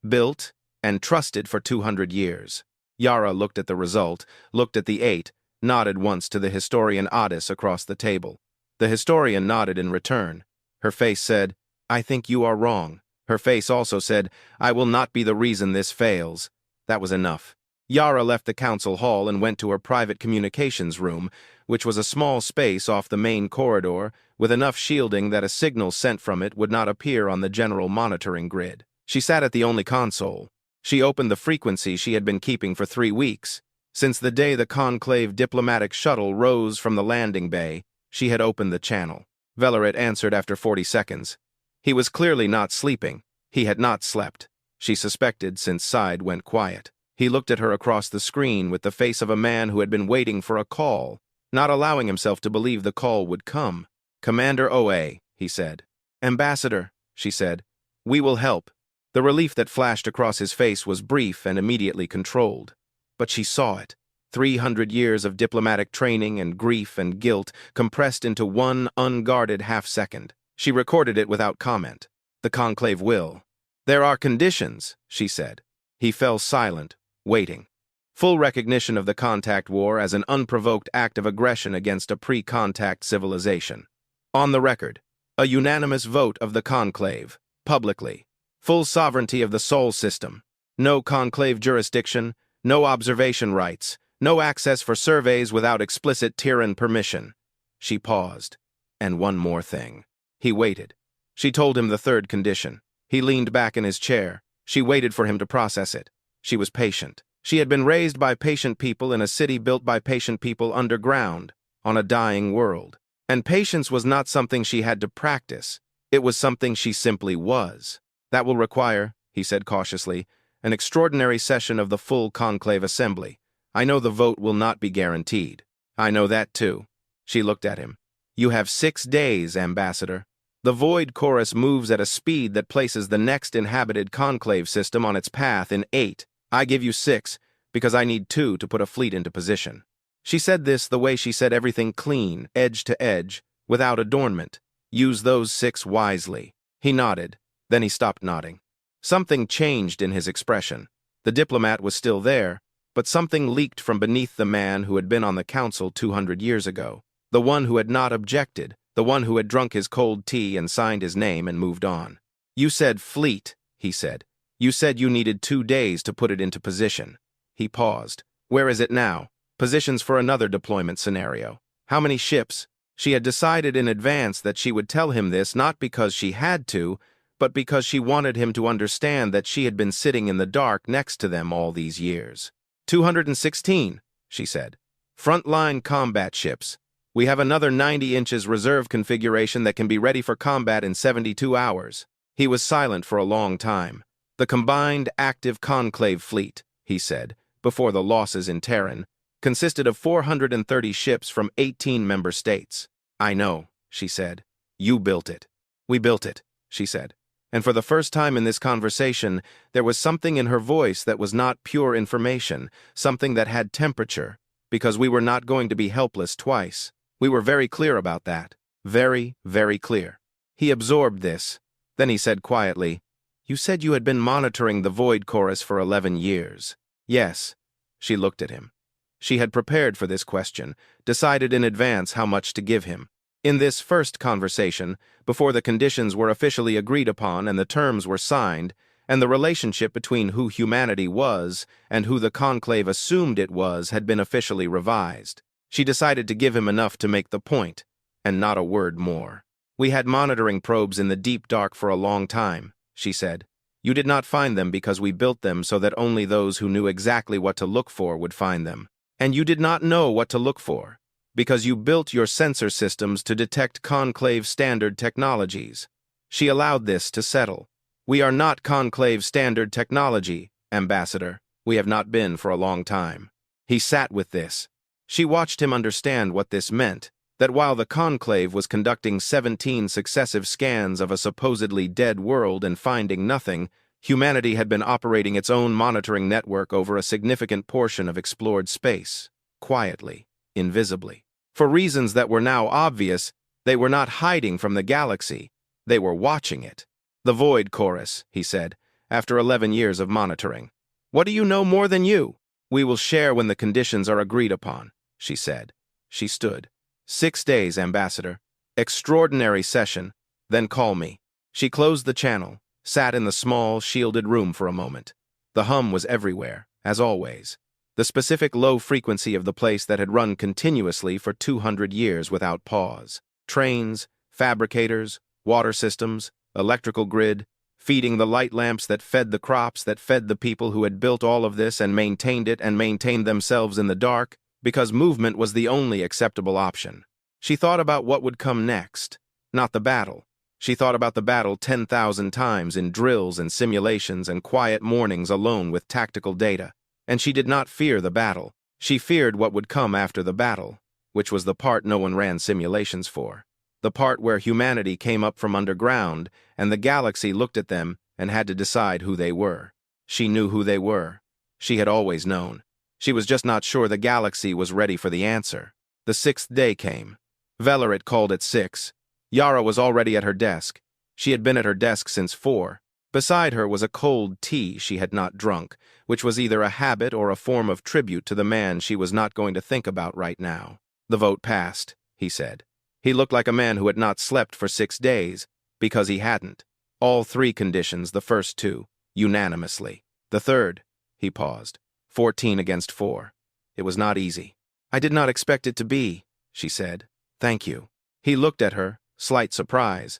Speaker 1: built, and trusted for 200 years. Yara looked at the result, looked at the 8, nodded once to the historian Adis across the table. The historian nodded in return. Her face said, "I think you are wrong." Her face also said, "I will not be the reason this fails." That was enough. Yara left the council hall and went to her private communications room, which was a small space off the main corridor, with enough shielding that a signal sent from it would not appear on the general monitoring grid. She sat at the only console. She opened the frequency she had been keeping for 3 weeks. Since the day the Conclave diplomatic shuttle rose from the landing bay, she had opened the channel. Velerit answered after 40 seconds. He was clearly not sleeping. He had not slept. She suspected since Side went quiet. He looked at her across the screen with the face of a man who had been waiting for a call, not allowing himself to believe the call would come. "Commander OA," he said. "Ambassador," she said. "We will help." The relief that flashed across his face was brief and immediately controlled. But she saw it. 300 years of diplomatic training and grief and guilt compressed into one unguarded half-second. She recorded it without comment. "The Conclave will." "There are conditions," she said. He fell silent, waiting. Full recognition of the contact war as an unprovoked act of aggression against a pre-contact civilization. On the record, a unanimous vote of the Conclave, publicly. Full sovereignty of the Sol system. No Conclave jurisdiction, no observation rights, no access for surveys without explicit Tyran permission. She paused. "And one more thing." He waited. She told him the third condition. He leaned back in his chair. She waited for him to process it. She was patient. She had been raised by patient people in a city built by patient people underground, on a dying world. And patience was not something she had to practice. It was something she simply was. "That will require," he said cautiously, "an extraordinary session of the full Conclave Assembly. I know the vote will not be guaranteed." "I know that too." She looked at him. "You have 6 days, Ambassador. The Void Chorus moves at a speed that places the next inhabited Conclave system on its path in 8. I give you 6, because I need 2 to put a fleet into position." She said this the way she said everything clean, edge to edge, without adornment. Use those 6 wisely. He nodded, then he stopped nodding. Something changed in his expression. The diplomat was still there, but something leaked from beneath the man who had been on the council 200 years ago. The one who had not objected, the one who had drunk his cold tea and signed his name and moved on. "You said fleet," he said. "You said you needed 2 days to put it into position." He paused. "Where is it now? Positions for another deployment scenario. How many ships?" She had decided in advance that she would tell him this not because she had to, but because she wanted him to understand that she had been sitting in the dark next to them all these years. 216, she said. "Frontline combat ships. We have another 90 inches reserve configuration that can be ready for combat in 72 hours. He was silent for a long time. "The combined active Conclave fleet," he said, before the losses in Terran, consisted of 430 ships from 18 member states. "I know," she said. "You built it." "We built it," she said. And for the first time in this conversation, there was something in her voice that was not pure information, something that had temperature, because we were not going to be helpless twice. We were very clear about that. Very, very clear. He absorbed this. Then he said quietly, "You said you had been monitoring the Void Chorus for 11 years. "Yes." She looked at him. She had prepared for this question, decided in advance how much to give him. In this first conversation, before the conditions were officially agreed upon and the terms were signed, and the relationship between who humanity was and who the Conclave assumed it was had been officially revised, she decided to give him enough to make the point, and not a word more. "We had monitoring probes in the deep dark for a long time," she said. "You did not find them because we built them so that only those who knew exactly what to look for would find them. And you did not know what to look for, because you built your sensor systems to detect Conclave standard technologies." She allowed this to settle. "We are not Conclave standard technology, Ambassador. We have not been for a long time." He sat with this. She watched him understand what this meant, that while the Conclave was conducting 17 successive scans of a supposedly dead world and finding nothing, humanity had been operating its own monitoring network over a significant portion of explored space, quietly, invisibly. For reasons that were now obvious, they were not hiding from the galaxy. They were watching it. "The Void Chorus," he said, after 11 years of monitoring. "What do you know more than you?" "We will share when the conditions are agreed upon," she said. She stood. 6 days, Ambassador. Extraordinary session. Then call me." She closed the channel, sat in the small, shielded room for a moment. The hum was everywhere, as always. the specific low frequency of the place that had run continuously for 200 years without pause. Trains, fabricators, water systems, electrical grid, feeding the light lamps that fed the crops, that fed the people who had built all of this and maintained it and maintained themselves in the dark, because movement was the only acceptable option. She thought about what would come next, not the battle. She thought about the battle 10,000 times in drills and simulations and quiet mornings alone with tactical data. And she did not fear the battle. She feared what would come after the battle, which was the part no one ran simulations for. The part where humanity came up from underground and the galaxy looked at them and had to decide who they were. She knew who they were. She had always known. She was just not sure the galaxy was ready for the answer. The 6th day came. Velerit called at 6. Yara was already at her desk. She had been at her desk since 4. Beside her was a cold tea she had not drunk, which was either a habit or a form of tribute to the man she was not going to think about right now. The vote passed, he said. He looked like a man who had not slept for 6 days, because he hadn't. All 3 conditions, the first 2, unanimously. The third, he paused. 14 against 4. It was not easy. I did not expect it to be, she said. Thank you. He looked at her, slight surprise.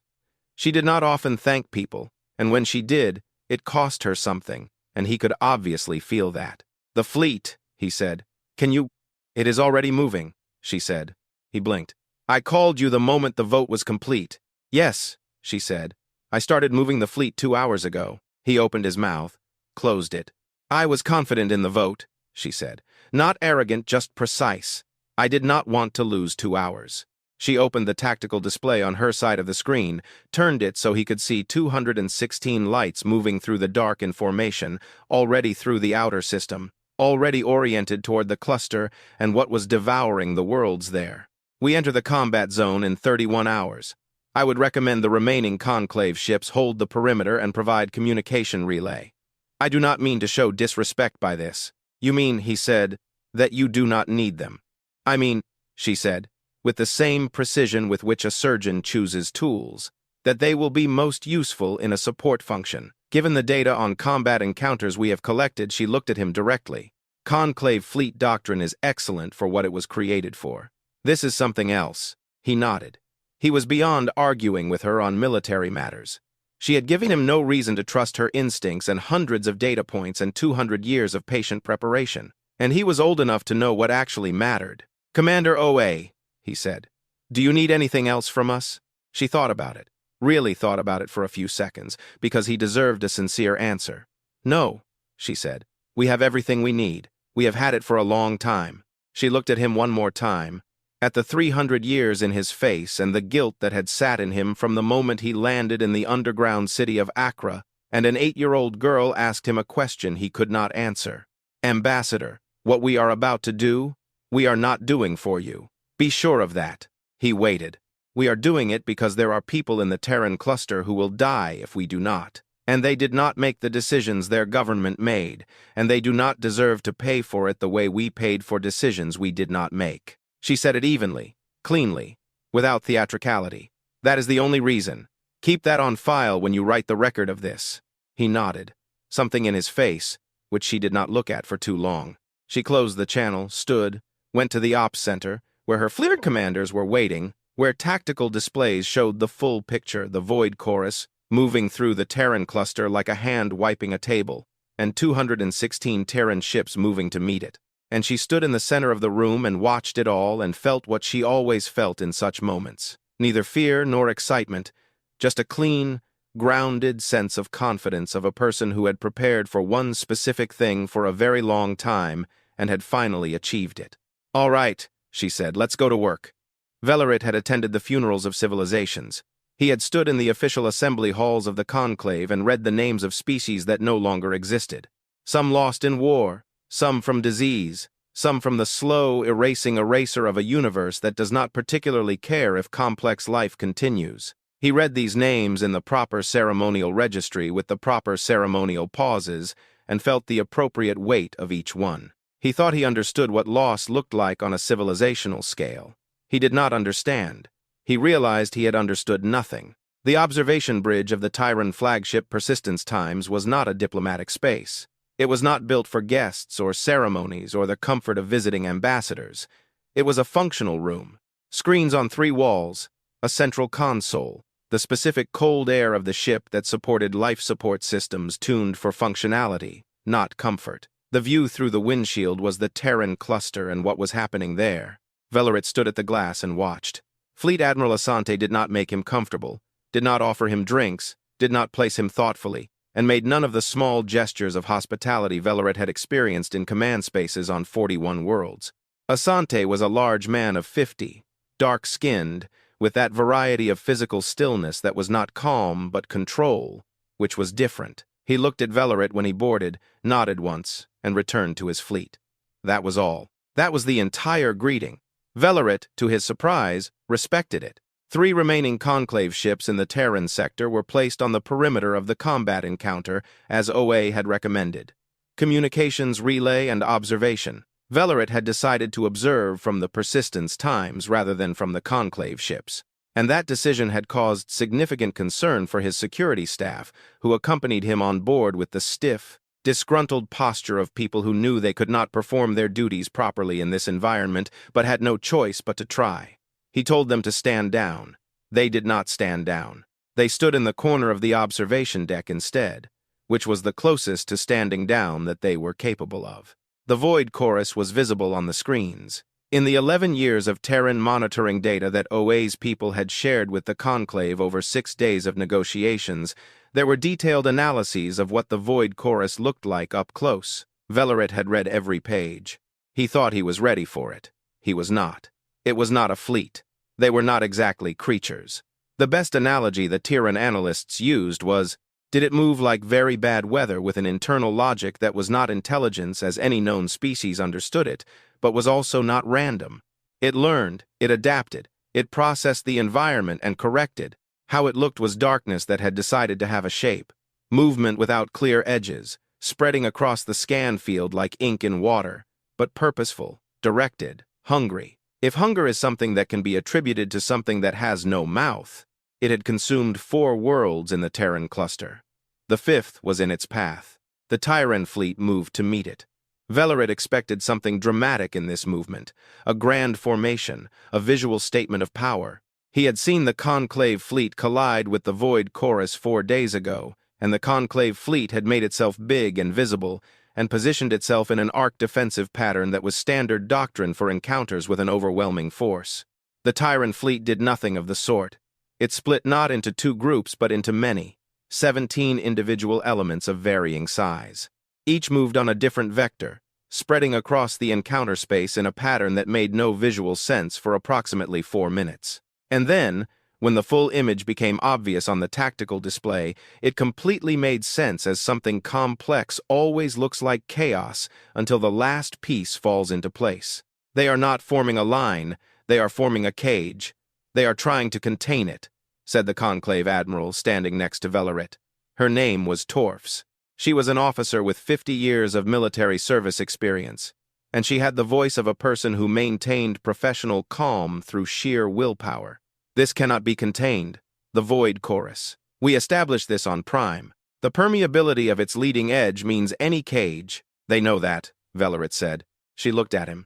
Speaker 1: She did not often thank people, and when she did, it cost her something, and he could obviously feel that. The fleet, he said. Can you? It is already moving, she said. He blinked. I called you the moment the vote was complete. Yes, she said. I started moving the fleet 2 hours ago. He opened his mouth, closed it. I was confident in the vote, she said. Not arrogant, just precise. I did not want to lose 2 hours. She opened the tactical display on her side of the screen, turned it so he could see 216 lights moving through the dark in formation, already through the outer system, already oriented toward the cluster and what was devouring the worlds there. We enter the combat zone in 31 hours. I would recommend the remaining Conclave ships hold the perimeter and provide communication relay. I do not mean to show disrespect by this. You mean, he said, that you do not need them. I mean, she said, with the same precision with which a surgeon chooses tools, that they will be most useful in a support function. Given the data on combat encounters we have collected, she looked at him directly. Conclave fleet doctrine is excellent for what it was created for. This is something else. He nodded. He was beyond arguing with her on military matters. She had given him no reason to trust her instincts and hundreds of data points and 200 years of patient preparation. And he was old enough to know what actually mattered. Commander OA, he said, do you need anything else from us? She thought about it, really thought about it for a few seconds, because he deserved a sincere answer. No, she said. We have everything we need. We have had it for a long time. She looked at him one more time, at the 300 years in his face and the guilt that had sat in him from the moment he landed in the underground city of Accra, and an 8-year-old girl asked him a question he could not answer. Ambassador, what we are about to do, we are not doing for you. Be sure of that. He waited. We are doing it because there are people in the Terran cluster who will die if we do not. And they did not make the decisions their government made, and they do not deserve to pay for it the way we paid for decisions we did not make. She said it evenly, cleanly, without theatricality. That is the only reason. Keep that on file when you write the record of this. He nodded, something in his face, which she did not look at for too long. She closed the channel, stood, went to the ops center, where her fleet commanders were waiting, where tactical displays showed the full picture, the Void Chorus, moving through the Terran cluster like a hand wiping a table, and 216 Terran ships moving to meet it. And she stood in the center of the room and watched it all and felt what she always felt in such moments. Neither fear nor excitement, just a clean, grounded sense of confidence of a person who had prepared for one specific thing for a very long time and had finally achieved it. All right, she said, let's go to work. Velerit had attended the funerals of civilizations. He had stood in the official assembly halls of the Conclave and read the names of species that no longer existed. Some lost in war, some from disease, some from the slow, erasing eraser of a universe that does not particularly care if complex life continues. He read these names in the proper ceremonial registry with the proper ceremonial pauses and felt the appropriate weight of each one. He thought he understood what loss looked like on a civilizational scale. He did not understand. He realized he had understood nothing. The observation bridge of the Tyran flagship Persistence Times was not a diplomatic space. It was not built for guests or ceremonies or the comfort of visiting ambassadors. It was a functional room. Screens on 3 walls, a central console, the specific cold air of the ship that supported life support systems tuned for functionality, not comfort. The view through the windshield was the Terran cluster and what was happening there. Velerit stood at the glass and watched. Fleet Admiral Asante did not make him comfortable, did not offer him drinks, did not place him thoughtfully, and made none of the small gestures of hospitality Velerit had experienced in command spaces on 41 worlds. Asante was a large man of 50, dark-skinned, with that variety of physical stillness that was not calm but control, which was different. He looked at Velerit when he boarded, nodded once, and returned to his fleet. That was all. That was the entire greeting. Velerit, to his surprise, respected it. 3 remaining Conclave ships in the Terran sector were placed on the perimeter of the combat encounter, as OA had recommended. Communications relay and observation. Velerit had decided to observe from the Persistence times rather than from the Conclave ships, and that decision had caused significant concern for his security staff, who accompanied him on board with the stiff, disgruntled posture of people who knew they could not perform their duties properly in this environment but had no choice but to try. He told them to stand down. They did not stand down. They stood in the corner of the observation deck instead, which was the closest to standing down that they were capable of. The Void Chorus was visible on the screens. In the 11 years of Terran monitoring data that OA's people had shared with the Conclave over 6 days of negotiations, there were detailed analyses of what the Void Chorus looked like up close. Velerit had read every page. He thought he was ready for it. He was not. It was not a fleet. They were not exactly creatures. The best analogy the Terran analysts used was, did it move like very bad weather with an internal logic that was not intelligence as any known species understood it, but was also not random? It learned, it adapted, it processed the environment and corrected. How it looked was darkness that had decided to have a shape, movement without clear edges, spreading across the scan field like ink in water, but purposeful, directed, hungry. If hunger is something that can be attributed to something that has no mouth, it had consumed 4 worlds in the Terran cluster. The 5th was in its path. The Tyran fleet moved to meet it. Velerit expected something dramatic in this movement, a grand formation, a visual statement of power. He had seen the Conclave fleet collide with the Void Chorus 4 days ago, and the Conclave fleet had made itself big and visible, and positioned itself in an arc defensive pattern that was standard doctrine for encounters with an overwhelming force. The Tyran fleet did nothing of the sort. It split not into 2 groups but into many, 17 individual elements of varying size. Each moved on a different vector, spreading across the encounter space in a pattern that made no visual sense for approximately 4 minutes. And then, when the full image became obvious on the tactical display, it completely made sense, as something complex always looks like chaos until the last piece falls into place. They are not forming a line, they are forming a cage. They are trying to contain it, said the Conclave Admiral standing next to Velerit. Her name was Torfs. She was an officer with 50 years of military service experience, and she had the voice of a person who maintained professional calm through sheer willpower. This cannot be contained, the Void Chorus. We established this on Prime. The permeability of its leading edge means any cage. They know that, Velerit said. She looked at him.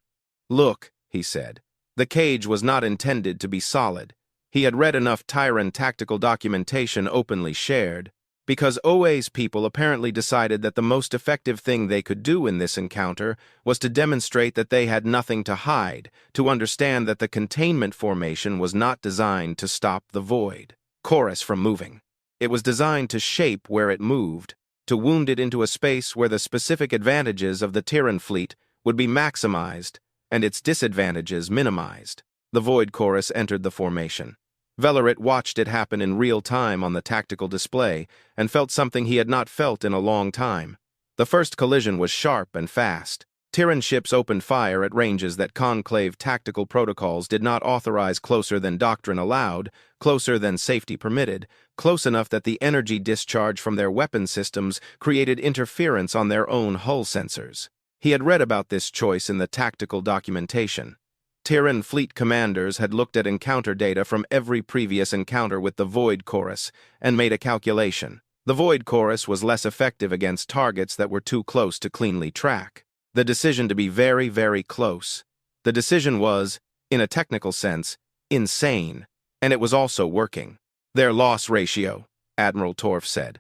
Speaker 1: Look, he said. The cage was not intended to be solid. He had read enough Tyran tactical documentation openly shared, because OA's people apparently decided that the most effective thing they could do in this encounter was to demonstrate that they had nothing to hide, to understand that the containment formation was not designed to stop the Void Chorus from moving. It was designed to shape where it moved, to wound it into a space where the specific advantages of the Terran fleet would be maximized and its disadvantages minimized. The Void Chorus entered the formation. Velerit watched it happen in real time on the tactical display and felt something he had not felt in a long time. The first collision was sharp and fast. Terran ships opened fire at ranges that Conclave tactical protocols did not authorize, closer than doctrine allowed, closer than safety permitted, close enough that the energy discharge from their weapon systems created interference on their own hull sensors. He had read about this choice in the tactical documentation. Terran fleet commanders had looked at encounter data from every previous encounter with the Void Chorus and made a calculation. The Void Chorus was less effective against targets that were too close to cleanly track. The decision to be very, very close. The decision was, in a technical sense, insane, and it was also working. Their loss ratio, Admiral Torf said.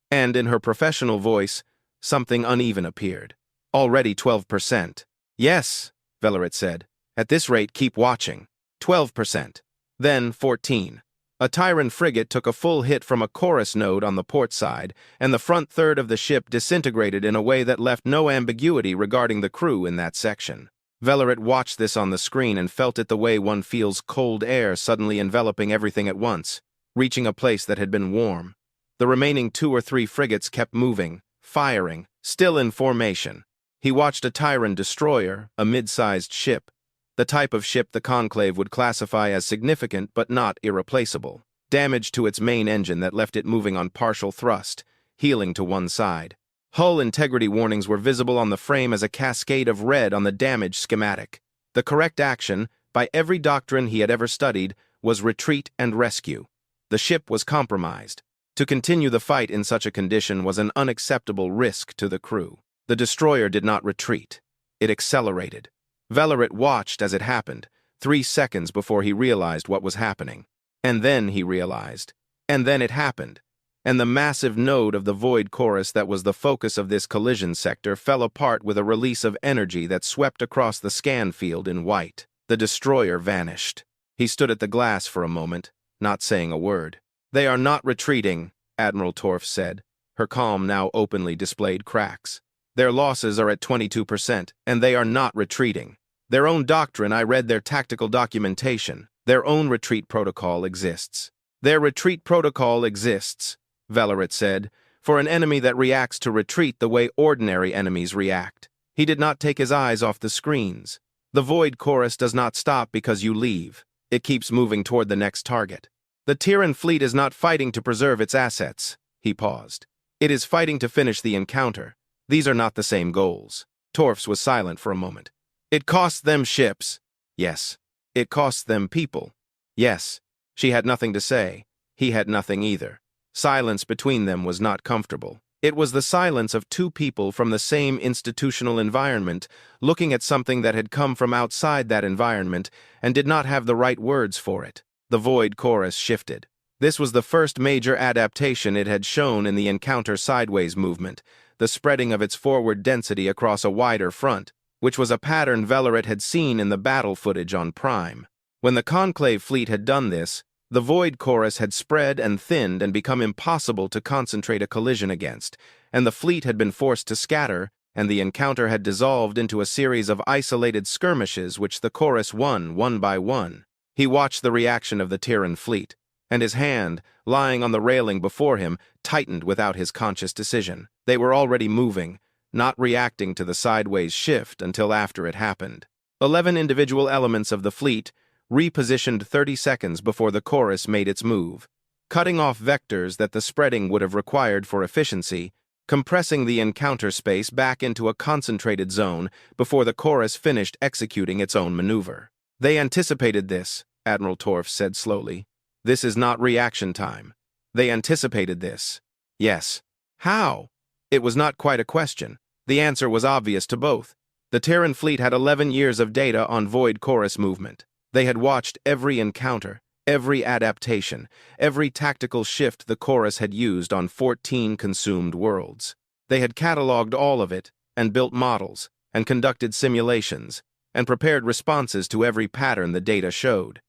Speaker 1: And in her professional voice, something uneven appeared. Already 12%. Yes, Velerit said. At this rate, keep watching. 12%. Then 14. A Tyran frigate took a full hit from a chorus node on the port side, and the front third of the ship disintegrated in a way that left no ambiguity regarding the crew in that section. Velerit watched this on the screen and felt it the way one feels cold air suddenly enveloping everything at once, reaching a place that had been warm. The remaining 2 or 3 frigates kept moving, firing, still in formation. He watched a Tyran destroyer, a mid-sized ship, the type of ship the Conclave would classify as significant but not irreplaceable. Damage to its main engine that left it moving on partial thrust, heeling to one side. Hull integrity warnings were visible on the frame as a cascade of red on the damage schematic. The correct action, by every doctrine he had ever studied, was retreat and rescue. The ship was compromised. To continue the fight in such a condition was an unacceptable risk to the crew. The destroyer did not retreat. It accelerated. Velerit watched as it happened, 3 seconds before he realized what was happening. And then he realized. And then it happened. And the massive node of the Void Chorus that was the focus of this collision sector fell apart with a release of energy that swept across the scan field in white. The destroyer vanished. He stood at the glass for a moment, not saying a word. "They are not retreating," Admiral Torf said. Her calm now openly displayed cracks. "Their losses are at 22%, and they are not retreating. Their own doctrine, I read their tactical documentation. Their own retreat protocol exists." "Their retreat protocol exists," Velerit said, "for an enemy that reacts to retreat the way ordinary enemies react." He did not take his eyes off the screens. "The Void Chorus does not stop because you leave. It keeps moving toward the next target. The Tyran fleet is not fighting to preserve its assets." He paused. "It is fighting to finish the encounter. These are not the same goals." Torfs was silent for a moment. "It costs them ships." "Yes." "It costs them people." "Yes." She had nothing to say. He had nothing either. Silence between them was not comfortable. It was the silence of 2 people from the same institutional environment, looking at something that had come from outside that environment and did not have the right words for it. The Void Chorus shifted. This was the first major adaptation it had shown in the encounter sideways movement, the spreading of its forward density across a wider front, which was a pattern Velerit had seen in the battle footage on Prime. When the Conclave fleet had done this, the Void Chorus had spread and thinned and become impossible to concentrate a collision against, and the fleet had been forced to scatter, and the encounter had dissolved into a series of isolated skirmishes which the Chorus won one by one. He watched the reaction of the Tyran fleet, and his hand, lying on the railing before him, tightened without his conscious decision. They were already moving, not reacting to the sideways shift until after it happened. 11 individual elements of the fleet repositioned 30 seconds before the Chorus made its move, cutting off vectors that the spreading would have required for efficiency, compressing the encounter space back into a concentrated zone before the Chorus finished executing its own maneuver. "They anticipated this," Admiral Torf said slowly. "This is not reaction time. They anticipated this." "Yes." "How?" It was not quite a question. The answer was obvious to both. The Terran fleet had 11 years of data on Void Chorus movement. They had watched every encounter, every adaptation, every tactical shift the Chorus had used on 14 consumed worlds. They had cataloged all of it, and built models, and conducted simulations, and prepared responses to every pattern the data showed.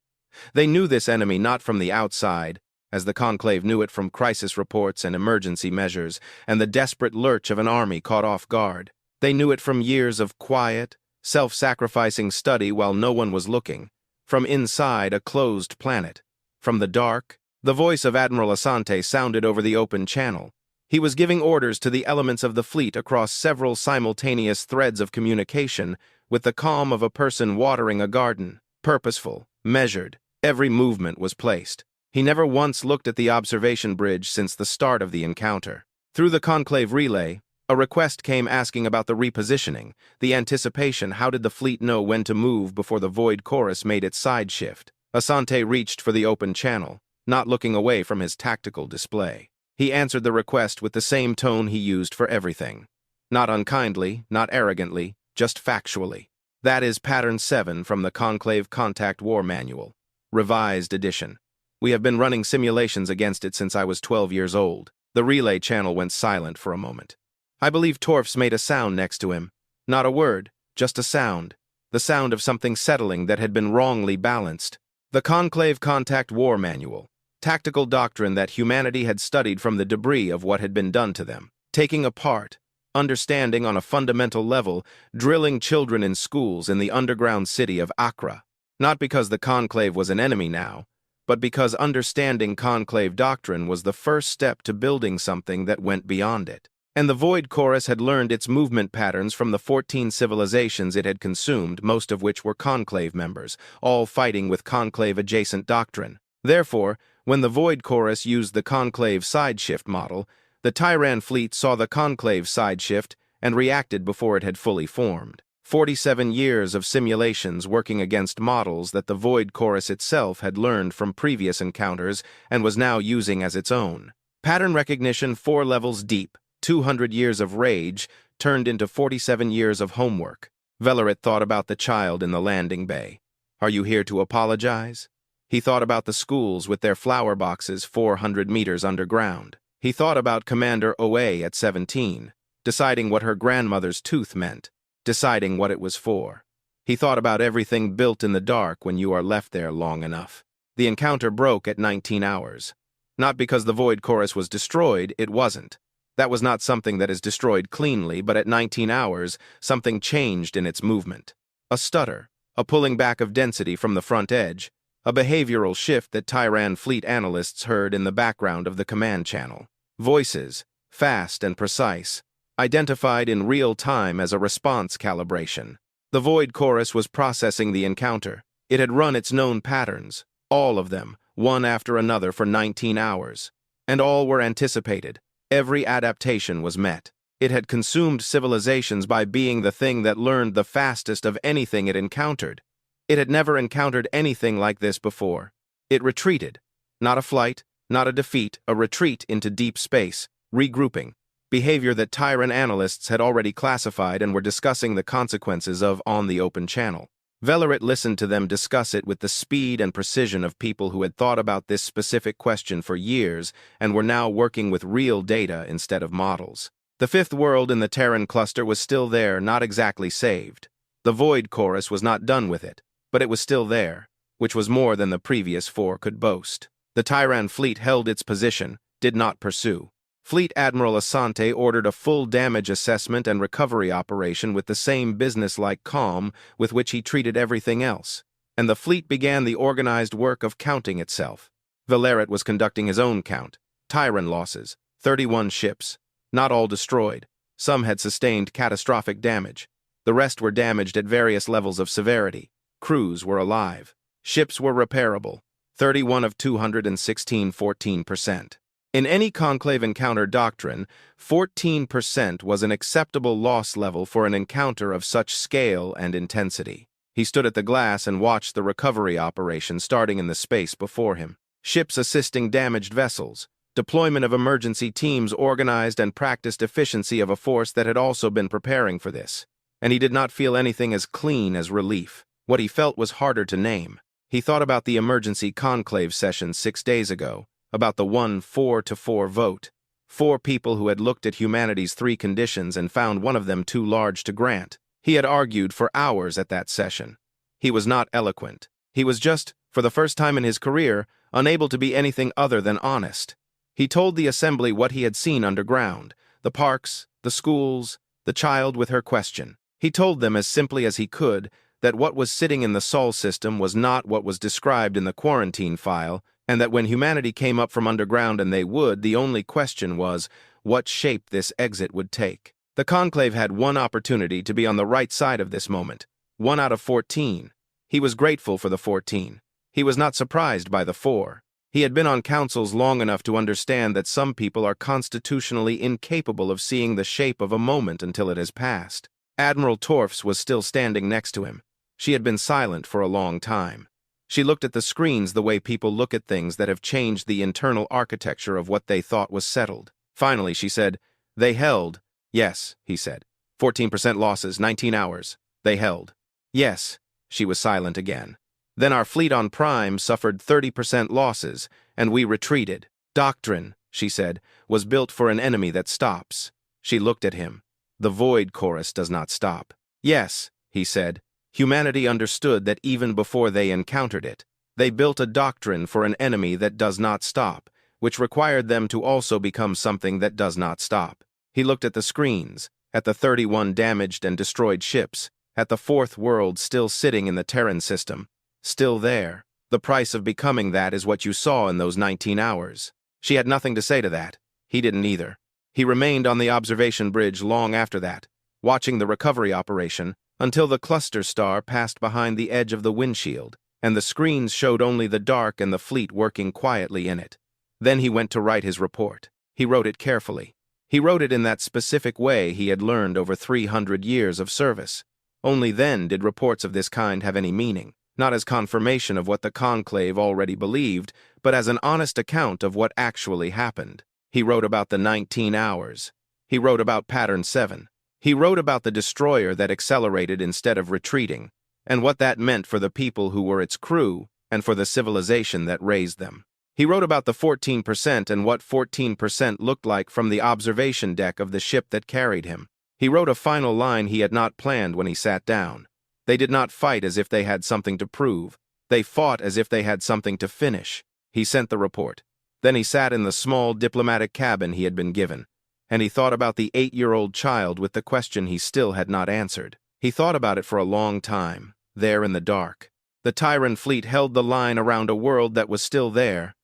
Speaker 1: They knew this enemy not from the outside, as the Conclave knew it from crisis reports and emergency measures, and the desperate lurch of an army caught off guard. They knew it from years of quiet, self-sacrificing study while no one was looking, from inside a closed planet, from the dark. The voice of Admiral Asante sounded over the open channel. He was giving orders to the elements of the fleet across several simultaneous threads of communication with the calm of a person watering a garden. Purposeful, measured, every movement was placed. He never once looked at the observation bridge since the start of the encounter. Through the Conclave relay, a request came asking about the repositioning, the anticipation. How did the fleet know when to move before the Void Chorus made its side shift? Asante reached for the open channel, not looking away from his tactical display. He answered the request with the same tone he used for everything. Not unkindly, not arrogantly, just factually. That is Pattern 7 from the Conclave Contact War Manual. Revised edition. We have been running simulations against it since I was 12 years old. The relay channel went silent for a moment. I believe Torfs made a sound next to him. Not a word, just a sound. The sound of something settling that had been wrongly balanced. The Conclave Contact War Manual. Tactical doctrine that humanity had studied from the debris of what had been done to them. Taking apart, understanding on a fundamental level, drilling children in schools in the underground city of Accra. Not because the Conclave was an enemy now, but because understanding Conclave doctrine was the first step to building something that went beyond it. And the Void Chorus had learned its movement patterns from the 14 civilizations it had consumed, most of which were Conclave members, all fighting with Conclave-adjacent doctrine. Therefore, when the Void Chorus used the Conclave sideshift model, the Tyran fleet saw the Conclave sideshift and reacted before it had fully formed. 47 years of simulations working against models that the Void Chorus itself had learned from previous encounters and was now using as its own. Pattern recognition 4 levels deep, 200 years of rage turned into 47 years of homework. Velerit thought about the child in the landing bay. Are you here to apologize? He thought about the schools with their flower boxes 400 meters underground. He thought about Commander Oe at 17, deciding what her grandmother's tooth meant, deciding what it was for. He thought about everything built in the dark when you are left there long enough. The encounter broke at 19 hours. Not because the Void Chorus was destroyed, it wasn't. That was not something that is destroyed cleanly, but at 19 hours, something changed in its movement. A stutter, a pulling back of density from the front edge, a behavioral shift that Tyran fleet analysts heard in the background of the command channel. Voices, fast and precise, identified in real time as a response calibration. The Void Chorus was processing the encounter. It had run its known patterns, all of them, one after another for 19 hours. And all were anticipated. Every adaptation was met. It had consumed civilizations by being the thing that learned the fastest of anything it encountered. It had never encountered anything like this before. It retreated. Not a flight, not a defeat, a retreat into deep space, regrouping, behavior that Tyran analysts had already classified and were discussing the consequences of on the open channel. Velerit listened to them discuss it with the speed and precision of people who had thought about this specific question for years and were now working with real data instead of models. The fifth world in the Terran cluster was still there, not exactly saved. The Void Chorus was not done with it, but it was still there, which was more than the previous 4 could boast. The Tyran fleet held its position, did not pursue. Fleet Admiral Asante ordered a full damage assessment and recovery operation with the same business-like calm with which he treated everything else, and the fleet began the organized work of counting itself. Velerit was conducting his own count. Tyran losses, 31 ships, not all destroyed. Some had sustained catastrophic damage. The rest were damaged at various levels of severity. Crews were alive. Ships were repairable. 31 of 216, 14%. In any Conclave encounter doctrine, 14% was an acceptable loss level for an encounter of such scale and intensity. He stood at the glass and watched the recovery operation starting in the space before him. Ships assisting damaged vessels, deployment of emergency teams organized and practiced efficiency of a force that had also been preparing for this. And he did not feel anything as clean as relief. What he felt was harder to name. He thought about the emergency conclave session 6 days ago, about the 4-4 vote. 4 people who had looked at humanity's 3 conditions and found one of them too large to grant. He had argued for hours at that session. He was not eloquent. He was just, for the first time in his career, unable to be anything other than honest. He told the assembly what he had seen underground, the parks, the schools, the child with her question. He told them as simply as he could that what was sitting in the Sol system was not what was described in the quarantine file, and that when humanity came up from underground and they would, the only question was what shape this exit would take. The Conclave had one opportunity to be on the right side of this moment, 1 out of 14. He was grateful for the 14. He was not surprised by the 4. He had been on councils long enough to understand that some people are constitutionally incapable of seeing the shape of a moment until it has passed. Admiral Torfs was still standing next to him. She had been silent for a long time. She looked at the screens the way people look at things that have changed the internal architecture of what they thought was settled. Finally, she said, "They held." "Yes," he said. 14% losses, 19 hours. "They held." "Yes." She was silent again. "Then our fleet on Prime suffered 30% losses, and we retreated." "Doctrine," she said, "was built for an enemy that stops." She looked at him. "The Void Chorus does not stop." "Yes," he said. "Humanity understood that even before they encountered it. They built a doctrine for an enemy that does not stop, which required them to also become something that does not stop." He looked at the screens, at the 31 damaged and destroyed ships, at the fourth world still sitting in the Terran system. Still there. The price of becoming that is what you saw in those 19 hours. She had nothing to say to that. He didn't either. He remained on the observation bridge long after that, watching the recovery operation, until the cluster star passed behind the edge of the windshield, and the screens showed only the dark and the fleet working quietly in it. Then he went to write his report. He wrote it carefully. He wrote it in that specific way he had learned over 300 years of service. Only then did reports of this kind have any meaning, not as confirmation of what the Conclave already believed, but as an honest account of what actually happened. He wrote about the 19 hours. He wrote about Pattern 7. He wrote about the destroyer that accelerated instead of retreating, and what that meant for the people who were its crew and for the civilization that raised them. He wrote about the 14% and what 14% looked like from the observation deck of the ship that carried him. He wrote a final line he had not planned when he sat down. They did not fight as if they had something to prove. They fought as if they had something to finish. He sent the report. Then he sat in the small diplomatic cabin he had been given, and he thought about the 8-year-old child with the question he still had not answered. He thought about it for a long time, there in the dark. The Tyran fleet held the line around a world that was still there,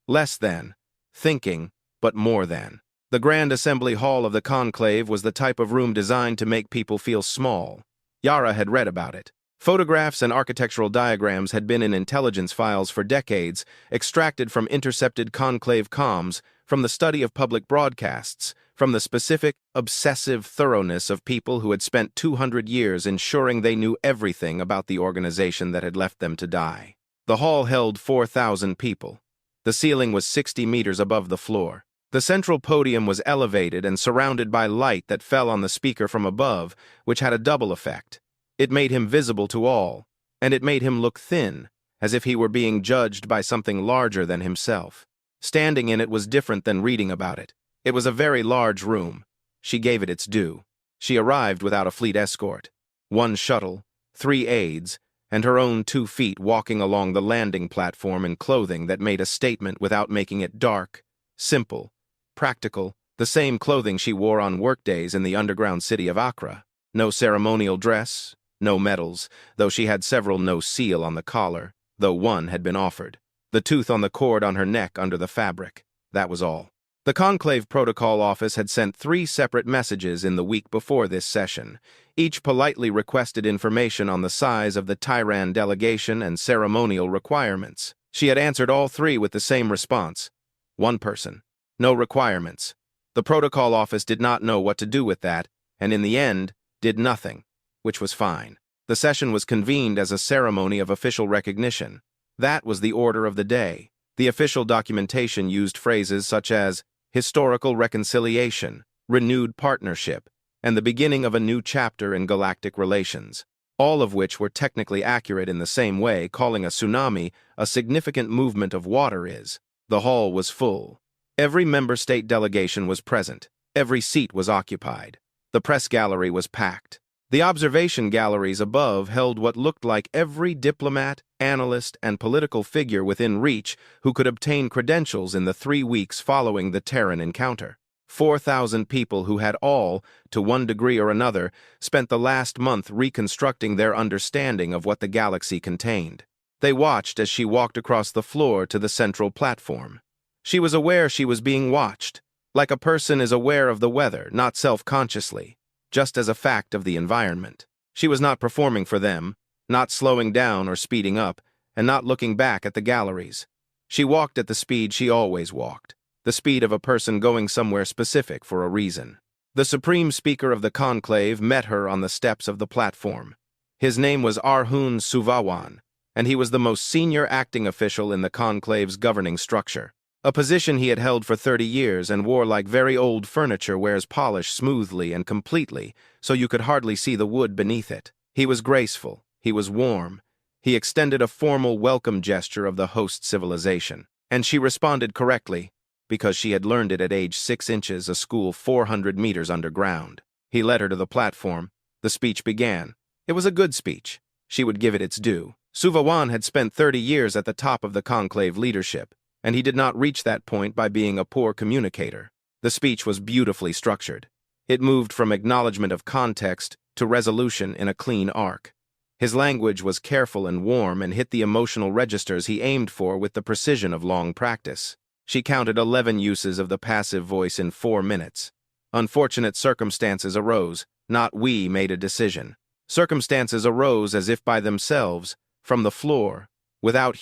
Speaker 1: less than, thinking, but more than. The Grand Assembly Hall of the Conclave was the type of room designed to make people feel small. Yara had read about it. Photographs and architectural diagrams had been in intelligence files for decades, extracted from intercepted Conclave comms, from the study of public broadcasts, from the specific, obsessive thoroughness of people who had spent 200 years ensuring they knew everything about the organization that had left them to die. The hall held 4,000 people. The ceiling was 60 meters above the floor. The central podium was elevated and surrounded by light that fell on the speaker from above, which had a double effect. It made him visible to all, and it made him look thin, as if he were being judged by something larger than himself. Standing in it was different than reading about it. It was a very large room. She gave it its due. She arrived without a fleet escort. 1 shuttle, 3 aides, and her own 2 feet walking along the landing platform in clothing that made a statement without making it dark, simple, practical, the same clothing she wore on workdays in the underground city of Accra. No ceremonial dress, no medals, though she had several no seal on the collar, though one had been offered. The tooth on the cord on her neck under the fabric. That was all. The Conclave Protocol Office had sent 3 separate messages in the week before this session. Each politely requested information on the size of the Tyran delegation and ceremonial requirements. She had answered all 3 with the same response. 1 person. No requirements. The Protocol Office did not know what to do with that, and in the end, did nothing, which was fine. The session was convened as a ceremony of official recognition. That was the order of the day. The official documentation used phrases such as historical reconciliation, renewed partnership, and the beginning of a new chapter in galactic relations, all of which were technically accurate in the same way calling a tsunami a significant movement of water is. The hall was full. Every member state delegation was present. Every seat was occupied. The press gallery was packed. The observation galleries above held what looked like every diplomat, analyst, and political figure within reach who could obtain credentials in the 3 weeks following the Terran encounter. 4,000 people who had all, to one degree or another, spent the last month reconstructing their understanding of what the galaxy contained. They watched as she walked across the floor to the central platform. She was aware she was being watched, like a person is aware of the weather, not self-consciously, just as a fact of the environment. She was not performing for them, not slowing down or speeding up, and not looking back at the galleries. She walked at the speed she always walked, the speed of a person going somewhere specific for a reason. The Supreme Speaker of the Conclave met her on the steps of the platform. His name was Arhun Suvawan, and he was the most senior acting official in the Conclave's governing structure. A position he had held for 30 years and wore like very old furniture wears polish smoothly and completely, so you could hardly see the wood beneath it. He was graceful, he was warm. He extended a formal welcome gesture of the host civilization, and she responded correctly, because she had learned it at age 6 inches, a school 400 meters underground. He led her to the platform. The speech began. It was a good speech. She would give it its due. Suvawan had spent 30 years at the top of the Conclave leadership, and he did not reach that point by being a poor communicator. The speech was beautifully structured. It moved from acknowledgement of context to resolution in a clean arc. His language was careful and warm and hit the emotional registers he aimed for with the precision of long practice. She counted 11 uses of the passive voice in 4 minutes. Unfortunate circumstances arose, not we made a decision. Circumstances arose as if by themselves, from the floor, without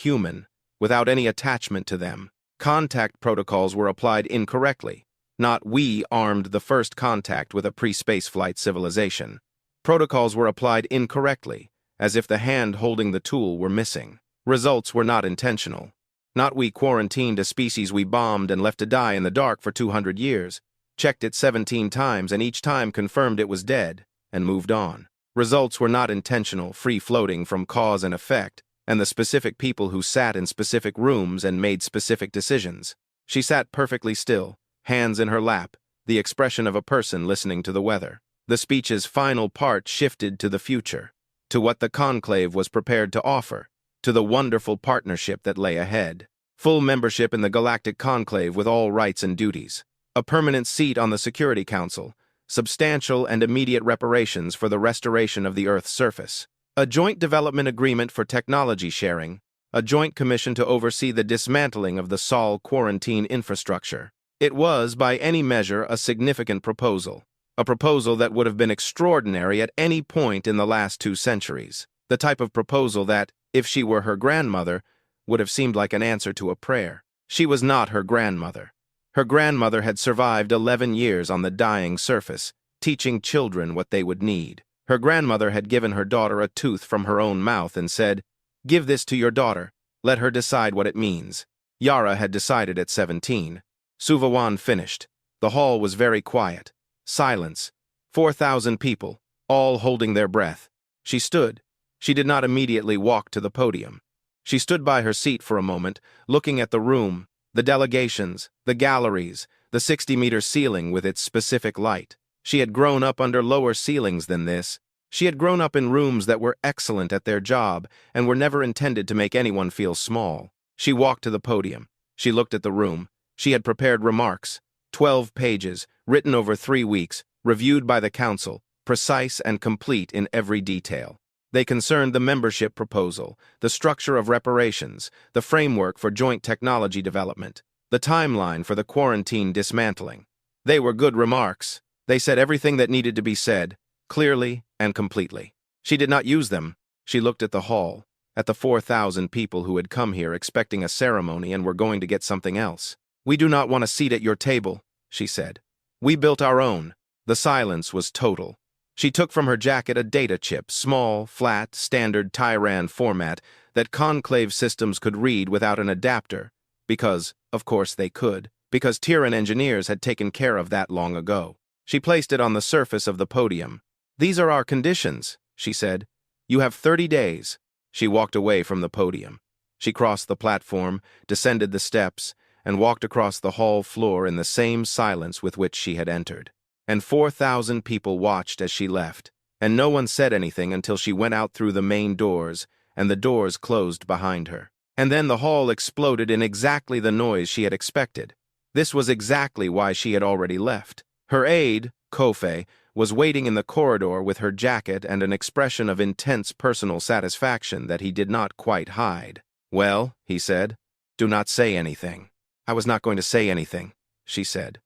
Speaker 1: any attachment to them. Contact protocols were applied incorrectly. Not we armed the first contact with a pre-spaceflight civilization. Protocols were applied incorrectly, as if the hand holding the tool were missing. Results were not intentional. Not we quarantined a species we bombed and left to die in the dark for 200 years, checked it 17 times and each time confirmed it was dead, and moved on. Results were not intentional, free-floating from cause and effect, and the specific people who sat in specific rooms and made specific decisions. She sat perfectly still, hands in her lap, the expression of a person listening to the weather. The speech's final part shifted to the future, to what the Conclave was prepared to offer, to the wonderful partnership that lay ahead. Full membership in the Galactic Conclave with all rights and duties. A permanent seat on the Security Council. Substantial and immediate reparations for the restoration of the Earth's surface. A joint development agreement for technology sharing. A joint commission to oversee the dismantling of the Sol quarantine infrastructure. It was, by any measure, a significant proposal. A proposal that would have been extraordinary at any point in the last 2 centuries. The type of proposal that, if she were her grandmother, would have seemed like an answer to a prayer. She was not her grandmother. Her grandmother had survived 11 years on the dying surface, teaching children what they would need. Her grandmother had given her daughter a tooth from her own mouth and said, "Give this to your daughter. Let her decide what it means." Yara had decided at 17. Suvawan finished. The hall was very quiet. Silence. 4,000 people, all holding their breath. She stood. She did not immediately walk to the podium. She stood by her seat for a moment, looking at the room, the delegations, the galleries, the 60-meter ceiling with its specific light. She had grown up under lower ceilings than this. She had grown up in rooms that were excellent at their job and were never intended to make anyone feel small. She walked to the podium. She looked at the room. She had prepared remarks, 12 pages, written over 3 weeks, reviewed by the council, precise and complete in every detail. They concerned the membership proposal, the structure of reparations, the framework for joint technology development, the timeline for the quarantine dismantling. They were good remarks. They said everything that needed to be said, clearly and completely. She did not use them. She looked at the hall, at the 4,000 people who had come here expecting a ceremony and were going to get something else. "We do not want a seat at your table," she said. "We built our own." The silence was total. She took from her jacket a data chip, small, flat, standard Tyran format that Conclave systems could read without an adapter, because, of course, they could, because Tyran engineers had taken care of that long ago. She placed it on the surface of the podium. "These are our conditions," she said. "You have 30 days. She walked away from the podium. She crossed the platform, descended the steps, and walked across the hall floor in the same silence with which she had entered. And 4,000 people watched as she left, and no one said anything until she went out through the main doors, and the doors closed behind her. And then the hall exploded in exactly the noise she had expected. This was exactly why she had already left. Her aide, Kofe, was waiting in the corridor with her jacket and an expression of intense personal satisfaction that he did not quite hide. "Well," he said, "do not say anything." "I was not going to say anything," she said.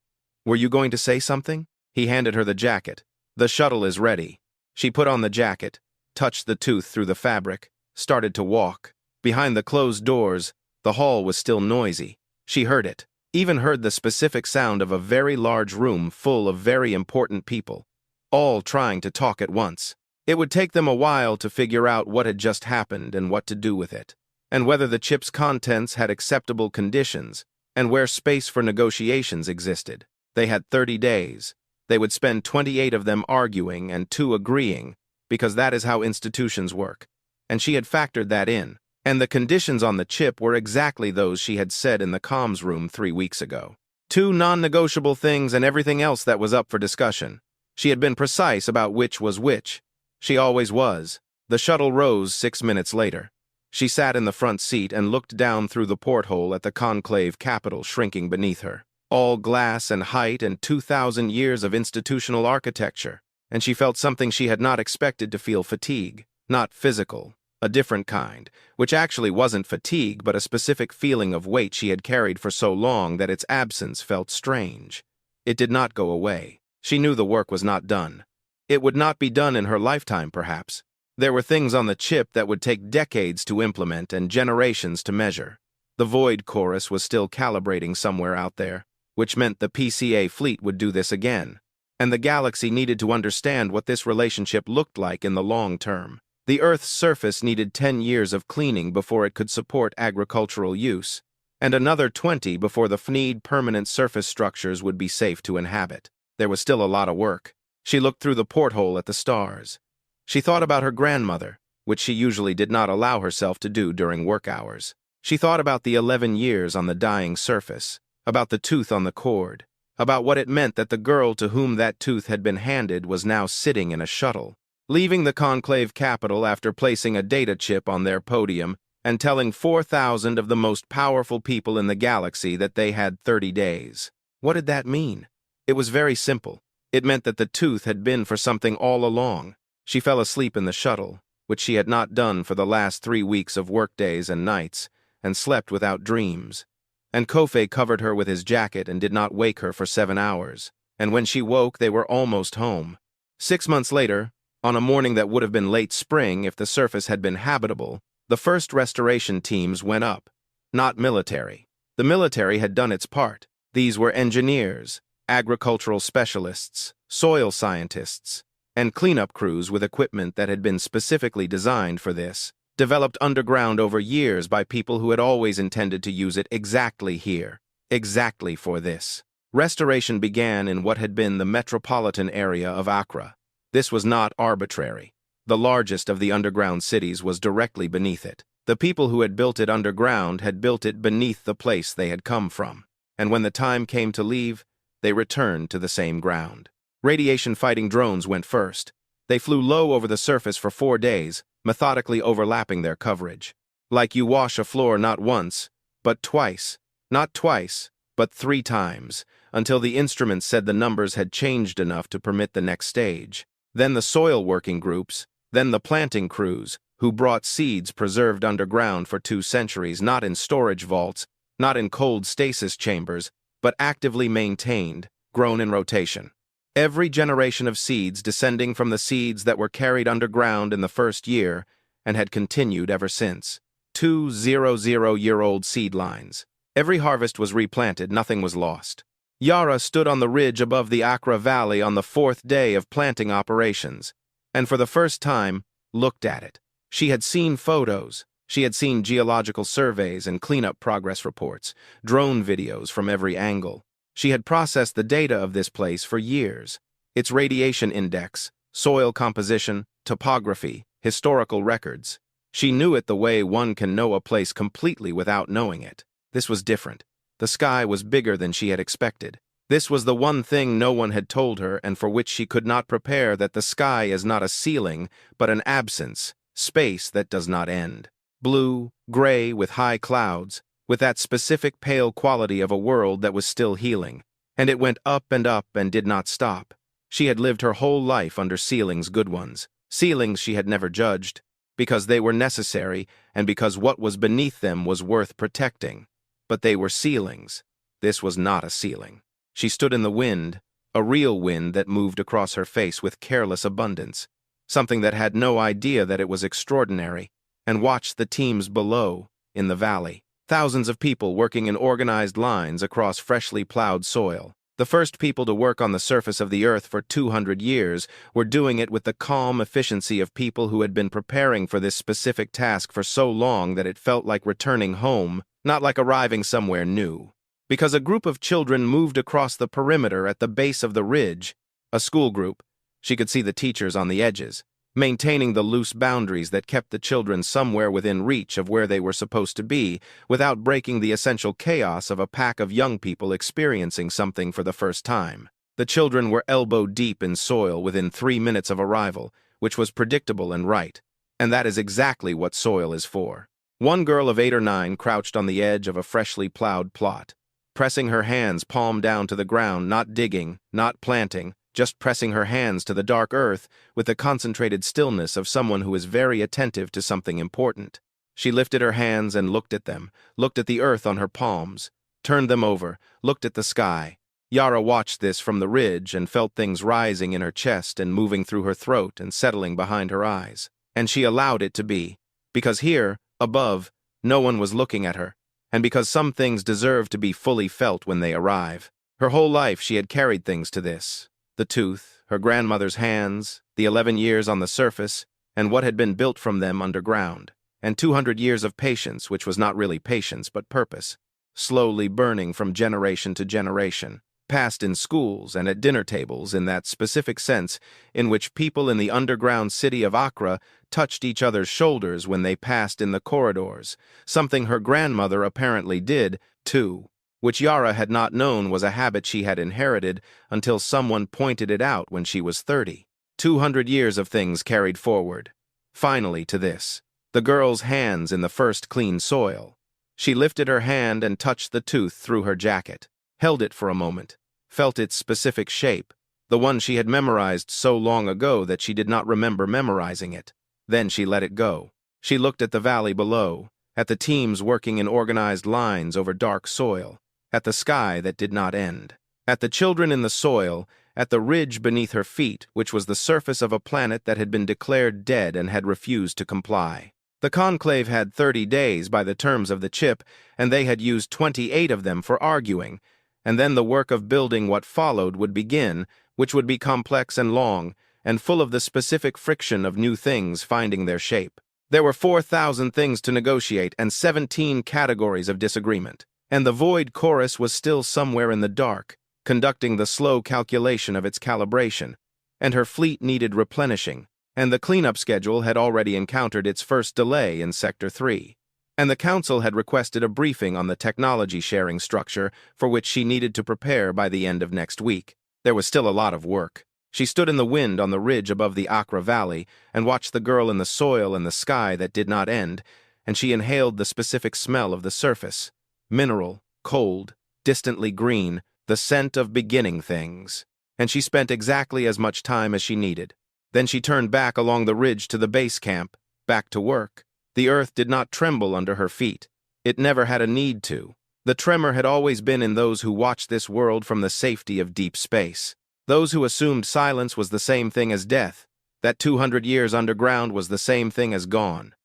Speaker 1: "Were you going to say something?" He handed her the jacket. "The shuttle is ready." She put on the jacket, touched the tooth through the fabric, started to walk. Behind the closed doors, the hall was still noisy. She heard it, even heard the specific sound of a very large room full of very important people, all trying to talk at once. It would take them a while to figure out what had just happened and what to do with it, and whether the chip's contents had acceptable conditions, and where space for negotiations existed. They had 30 days. They would spend 28 of them arguing and 2 agreeing, because that is how institutions work. And she had factored that in, and the conditions on the chip were exactly those she had said in the comms room 3 weeks ago. 2 non-negotiable things and everything else that was up for discussion. She had been precise about which was which. She always was. The shuttle rose 6 minutes later. She sat in the front seat and looked down through the porthole at the conclave capital shrinking beneath her. All glass and height and 2,000 years of institutional architecture. And she felt something she had not expected to feel: fatigue. Not physical, a different kind, which actually wasn't fatigue but a specific feeling of weight she had carried for so long that its absence felt strange. It did not go away. She knew the work was not done. It would not be done in her lifetime, perhaps. There were things on the chip that would take decades to implement and generations to measure. The Void Chorus was still calibrating somewhere out there, which meant the PCA fleet would do this again. And the galaxy needed to understand what this relationship looked like in the long term. The Earth's surface needed 10 years of cleaning before it could support agricultural use, and another 20 before the FNEED permanent surface structures would be safe to inhabit. There was still a lot of work. She looked through the porthole at the stars. She thought about her grandmother, which she usually did not allow herself to do during work hours. She thought about the 11 years on the dying surface, about the tooth on the cord, about what it meant that the girl to whom that tooth had been handed was now sitting in a shuttle, leaving the conclave capital after placing a data chip on their podium and telling 4,000 of the most powerful people in the galaxy that they had 30 days. What did that mean? It was very simple. It meant that the tooth had been for something all along. She fell asleep in the shuttle, which she had not done for the last 3 weeks of workdays and nights, and slept without dreams. And Kofe covered her with his jacket and did not wake her for 7 hours. And when she woke, they were almost home. 6 months later, on a morning that would have been late spring if the surface had been habitable, the first restoration teams went up. Not military. The military had done its part. These were engineers, agricultural specialists, soil scientists, and cleanup crews with equipment that had been specifically designed for this, developed underground over years by people who had always intended to use it exactly here, exactly for this. Restoration began in what had been the metropolitan area of Accra. This was not arbitrary. The largest of the underground cities was directly beneath it. The people who had built it underground had built it beneath the place they had come from. And when the time came to leave, they returned to the same ground. Radiation-fighting drones went first. They flew low over the surface for 4 days, methodically overlapping their coverage. Like you wash a floor not once, but twice. Not twice, but 3 times, until the instruments said the numbers had changed enough to permit the next stage. Then the soil working groups, then the planting crews, who brought seeds preserved underground for 2 centuries, not in storage vaults, not in cold stasis chambers, but actively maintained, grown in rotation. Every generation of seeds descending from the seeds that were carried underground in the first year and had continued ever since. 2 0-0-year-old seed lines. Every harvest was replanted, nothing was lost. Yara stood on the ridge above the Accra Valley on the 4th day of planting operations, and for the first time, looked at it. She had seen photos. She had seen geological surveys and cleanup progress reports, drone videos from every angle. She had processed the data of this place for years. Its radiation index, soil composition, topography, historical records. She knew it the way one can know a place completely without knowing it. This was different. The sky was bigger than she had expected. This was the one thing no one had told her and for which she could not prepare, that the sky is not a ceiling, but an absence, space that does not end. Blue, gray, with high clouds, with that specific pale quality of a world that was still healing. And it went up and did not stop. She had lived her whole life under ceilings, good ones. Ceilings she had never judged, because they were necessary and because what was beneath them was worth protecting. But they were ceilings. This was not a ceiling. She stood in the wind, a real wind that moved across her face with careless abundance, something that had no idea that it was extraordinary, and watched the teams below, in the valley. Thousands of people working in organized lines across freshly plowed soil. The first people to work on the surface of the Earth for 200 years were doing it with the calm efficiency of people who had been preparing for this specific task for so long that it felt like returning home, not like arriving somewhere new. Because a group of children moved across the perimeter at the base of the ridge, a school group, she could see the teachers on the edges, maintaining the loose boundaries that kept the children somewhere within reach of where they were supposed to be, without breaking the essential chaos of a pack of young people experiencing something for the first time. The children were elbow-deep in soil within 3 minutes of arrival, which was predictable and right, and that is exactly what soil is for. One girl of 8 or 9 crouched on the edge of a freshly plowed plot, pressing her hands palm down to the ground, not digging, not planting, just pressing her hands to the dark earth with the concentrated stillness of someone who is very attentive to something important. She lifted her hands and looked at them, looked at the earth on her palms, turned them over, looked at the sky. Yara watched this from the ridge and felt things rising in her chest and moving through her throat and settling behind her eyes. And she allowed it to be, because here, above, no one was looking at her, and because some things deserve to be fully felt when they arrive. Her whole life she had carried things to this. The tooth, her grandmother's hands, the 11 years on the surface, and what had been built from them underground, and 200 years of patience, which was not really patience but purpose, slowly burning from generation to generation, passed in schools and at dinner tables in that specific sense in which people in the underground city of Accra touched each other's shoulders when they passed in the corridors, something her grandmother apparently did, too, which Yara had not known was a habit she had inherited until someone pointed it out when she was 30. 200 years of things carried forward. Finally to this, the girl's hands in the first clean soil. She lifted her hand and touched the tooth through her jacket, held it for a moment, felt its specific shape, the one she had memorized so long ago that she did not remember memorizing it. Then she let it go. She looked at the valley below, at the teams working in organized lines over dark soil, at the sky that did not end, at the children in the soil, at the ridge beneath her feet, which was the surface of a planet that had been declared dead and had refused to comply. The Conclave had 30 days by the terms of the chip, and they had used 28 of them for arguing, and then the work of building what followed would begin, which would be complex and long, and full of the specific friction of new things finding their shape. There were 4,000 things to negotiate and 17 categories of disagreement. And the Void Chorus was still somewhere in the dark, conducting the slow calculation of its calibration, and her fleet needed replenishing, and the cleanup schedule had already encountered its first delay in Sector 3. And the Council had requested a briefing on the technology sharing structure for which she needed to prepare by the end of next week. There was still a lot of work. She stood in the wind on the ridge above the Accra Valley and watched the girl in the soil and the sky that did not end, and she inhaled the specific smell of the surface. Mineral, cold, distantly green, the scent of beginning things. And she spent exactly as much time as she needed. Then she turned back along the ridge to the base camp, back to work. The earth did not tremble under her feet. It never had a need to. The tremor had always been in those who watched this world from the safety of deep space. Those who assumed silence was the same thing as death, that 200 years underground was the same thing as gone.